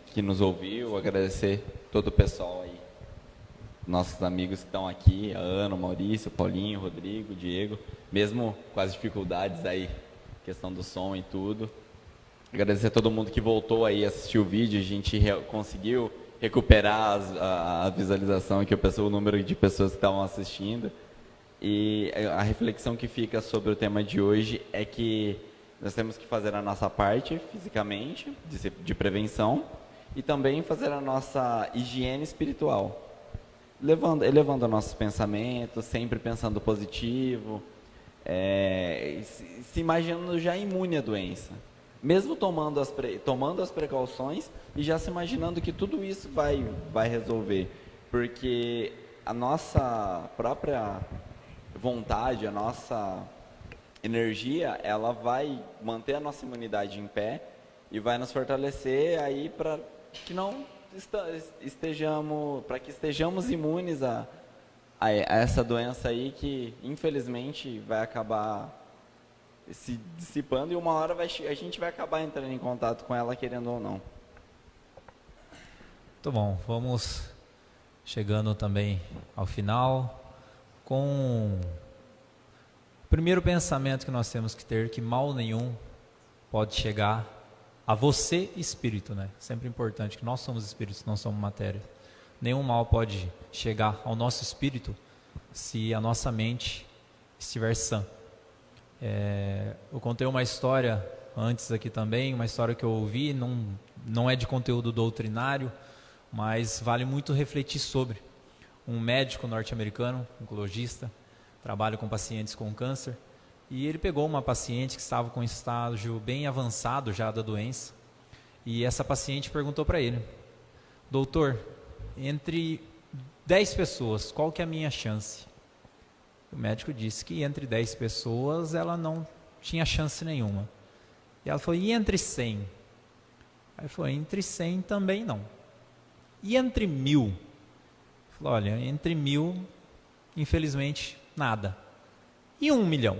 que nos ouviu. Agradecer todo o pessoal aí, nossos amigos que estão aqui, a Ana, o Maurício, o Paulinho, o Rodrigo, o Diego, mesmo com as dificuldades aí, questão do som e tudo. Agradecer a todo mundo que voltou aí a assistir o vídeo. A gente conseguiu recuperar a visualização aqui, o número de pessoas que estavam assistindo. E a reflexão que fica sobre o tema de hoje é que nós temos que fazer a nossa parte fisicamente, de prevenção, e também fazer a nossa higiene espiritual, elevando os nossos pensamentos, sempre pensando positivo, se imaginando já imune à doença, mesmo tomando as precauções e já se imaginando que tudo isso vai resolver, porque a nossa própria vontade, a nossa energia, ela vai manter a nossa imunidade em pé e vai nos fortalecer aí para que não estejamos imunes a essa doença aí que infelizmente vai acabar se dissipando e uma hora a gente vai acabar entrando em contato com ela, querendo ou não. Muito bom, vamos chegando também ao final com o primeiro pensamento que nós temos que ter, que mal nenhum pode chegar a você espírito, né? Sempre importante que nós somos espíritos, não somos matéria. Nenhum mal pode chegar ao nosso espírito se a nossa mente estiver sã. Eu contei uma história antes aqui também, uma história que eu ouvi, não é de conteúdo doutrinário, mas vale muito refletir sobre. Um médico norte-americano, oncologista, trabalha com pacientes com câncer, e ele pegou uma paciente que estava com um estágio bem avançado já da doença, e essa paciente perguntou para ele: doutor, entre 10 pessoas, qual que é a minha chance? O médico disse que entre 10 pessoas ela não tinha chance nenhuma. E ela falou: e entre 100? Aí ele falou: entre 100 também não. E entre 1000? Ele falou: olha, entre 1000, infelizmente, nada. E 1 milhão?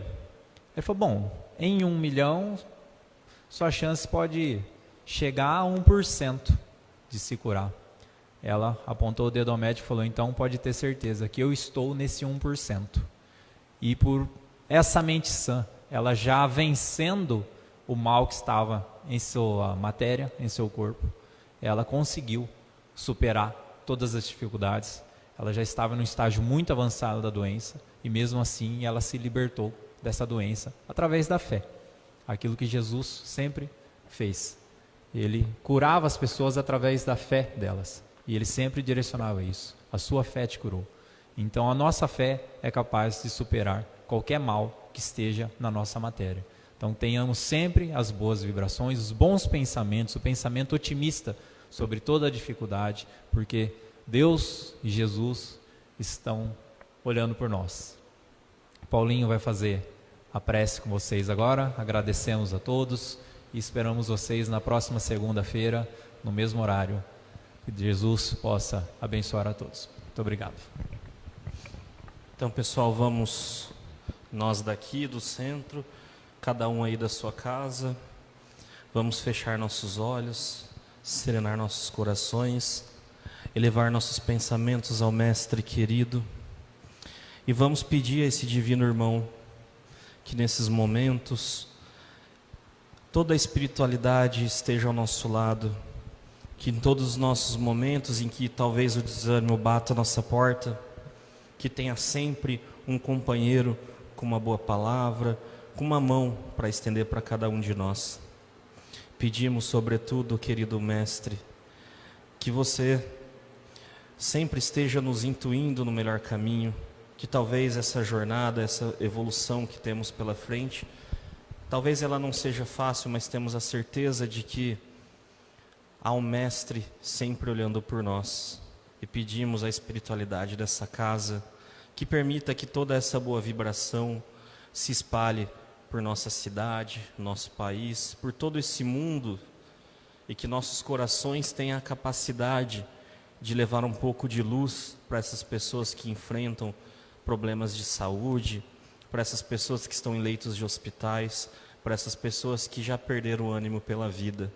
Ele falou: bom, em 1 milhão, sua chance pode chegar a 1% de se curar. Ela apontou o dedo ao médico e falou: então pode ter certeza que eu estou nesse 1%. E por essa mente sã, ela já vencendo o mal que estava em sua matéria, em seu corpo, ela conseguiu superar todas as dificuldades. Ela já estava num estágio muito avançado da doença e mesmo assim ela se libertou dessa doença através da fé. Aquilo que Jesus sempre fez. Ele curava as pessoas através da fé delas. E ele sempre direcionava isso. A sua fé te curou. Então a nossa fé é capaz de superar qualquer mal que esteja na nossa matéria. Então tenhamos sempre as boas vibrações, os bons pensamentos, o pensamento otimista sobre toda a dificuldade, porque Deus e Jesus estão olhando por nós. Paulinho vai fazer a prece com vocês agora. Agradecemos a todos e esperamos vocês na próxima segunda-feira, no mesmo horário. Que Jesus possa abençoar a todos. Muito obrigado. Então, pessoal, vamos nós daqui do centro, cada um aí da sua casa, vamos fechar nossos olhos, serenar nossos corações, elevar nossos pensamentos ao Mestre querido e vamos pedir a esse divino irmão que nesses momentos toda a espiritualidade esteja ao nosso lado, que em todos os nossos momentos em que talvez o desânimo bata a nossa porta, que tenha sempre um companheiro com uma boa palavra, com uma mão para estender para cada um de nós. Pedimos, sobretudo, querido Mestre, que você sempre esteja nos intuindo no melhor caminho, que talvez essa jornada, essa evolução que temos pela frente, talvez ela não seja fácil, mas temos a certeza de que há um Mestre sempre olhando por nós. E pedimos a espiritualidade dessa casa que permita que toda essa boa vibração se espalhe por nossa cidade, nosso país, por todo esse mundo, e que nossos corações tenham a capacidade de levar um pouco de luz para essas pessoas que enfrentam problemas de saúde, para essas pessoas que estão em leitos de hospitais, para essas pessoas que já perderam o ânimo pela vida.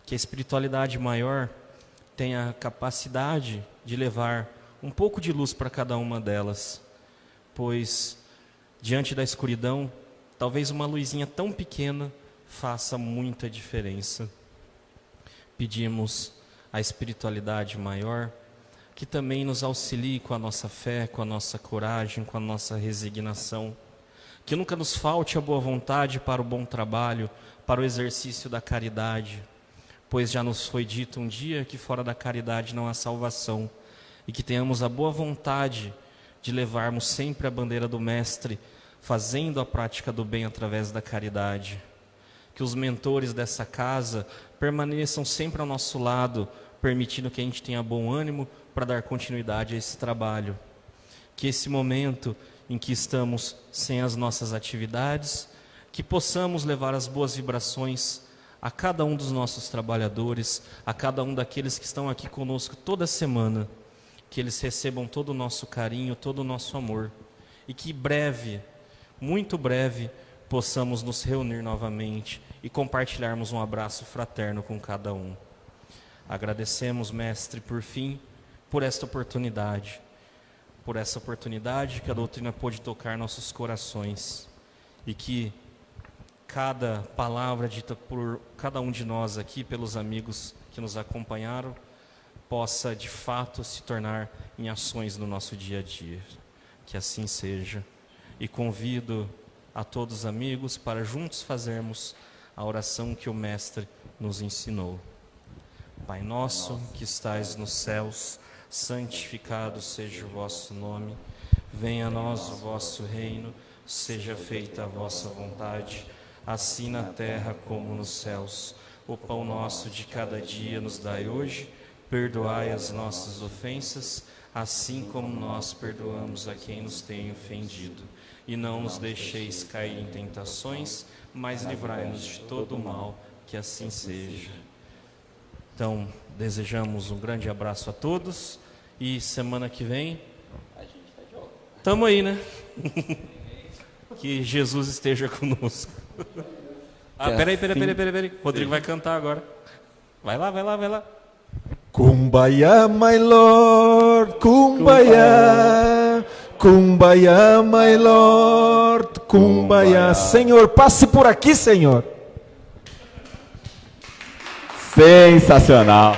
Que a espiritualidade maior tenha a capacidade de levar um pouco de luz para cada uma delas, pois diante da escuridão, talvez uma luzinha tão pequena faça muita diferença. Pedimos à espiritualidade maior que também nos auxilie com a nossa fé, com a nossa coragem, com a nossa resignação, que nunca nos falte a boa vontade para o bom trabalho, para o exercício da caridade, pois já nos foi dito um dia que fora da caridade não há salvação, e que tenhamos a boa vontade de levarmos sempre a bandeira do Mestre, fazendo a prática do bem através da caridade. Que os mentores dessa casa permaneçam sempre ao nosso lado, permitindo que a gente tenha bom ânimo para dar continuidade a esse trabalho. Que esse momento em que estamos sem as nossas atividades, que possamos levar as boas vibrações a cada um dos nossos trabalhadores, a cada um daqueles que estão aqui conosco toda semana, que eles recebam todo o nosso carinho, todo o nosso amor, e que breve, muito breve, possamos nos reunir novamente e compartilharmos um abraço fraterno com cada um. Agradecemos, Mestre, por fim, por esta oportunidade, que a doutrina pôde tocar nossos corações, e que cada palavra dita por cada um de nós aqui, pelos amigos que nos acompanharam, possa de fato se tornar em ações no nosso dia a dia. Que assim seja. E convido a todos os amigos para juntos fazermos a oração que o Mestre nos ensinou. Pai nosso que estais nos céus, santificado seja o vosso nome. Venha a nós o vosso reino, seja feita a vossa vontade, assim na terra como nos céus. O pão nosso de cada dia nos dai hoje, perdoai as nossas ofensas, assim como nós perdoamos a quem nos tem ofendido. E não nos deixeis cair em tentações, mas livrai-nos de todo o mal, que assim seja. Então, desejamos um grande abraço a todos, e semana que vem, estamos aí, né? Que Jesus esteja conosco. Peraí. Rodrigo vai cantar agora. Vai lá. Kumbaya, my Lord, Kumbaya, Kumbaya, my Lord, Kumbaya. Senhor, passe por aqui, Senhor. Sensacional.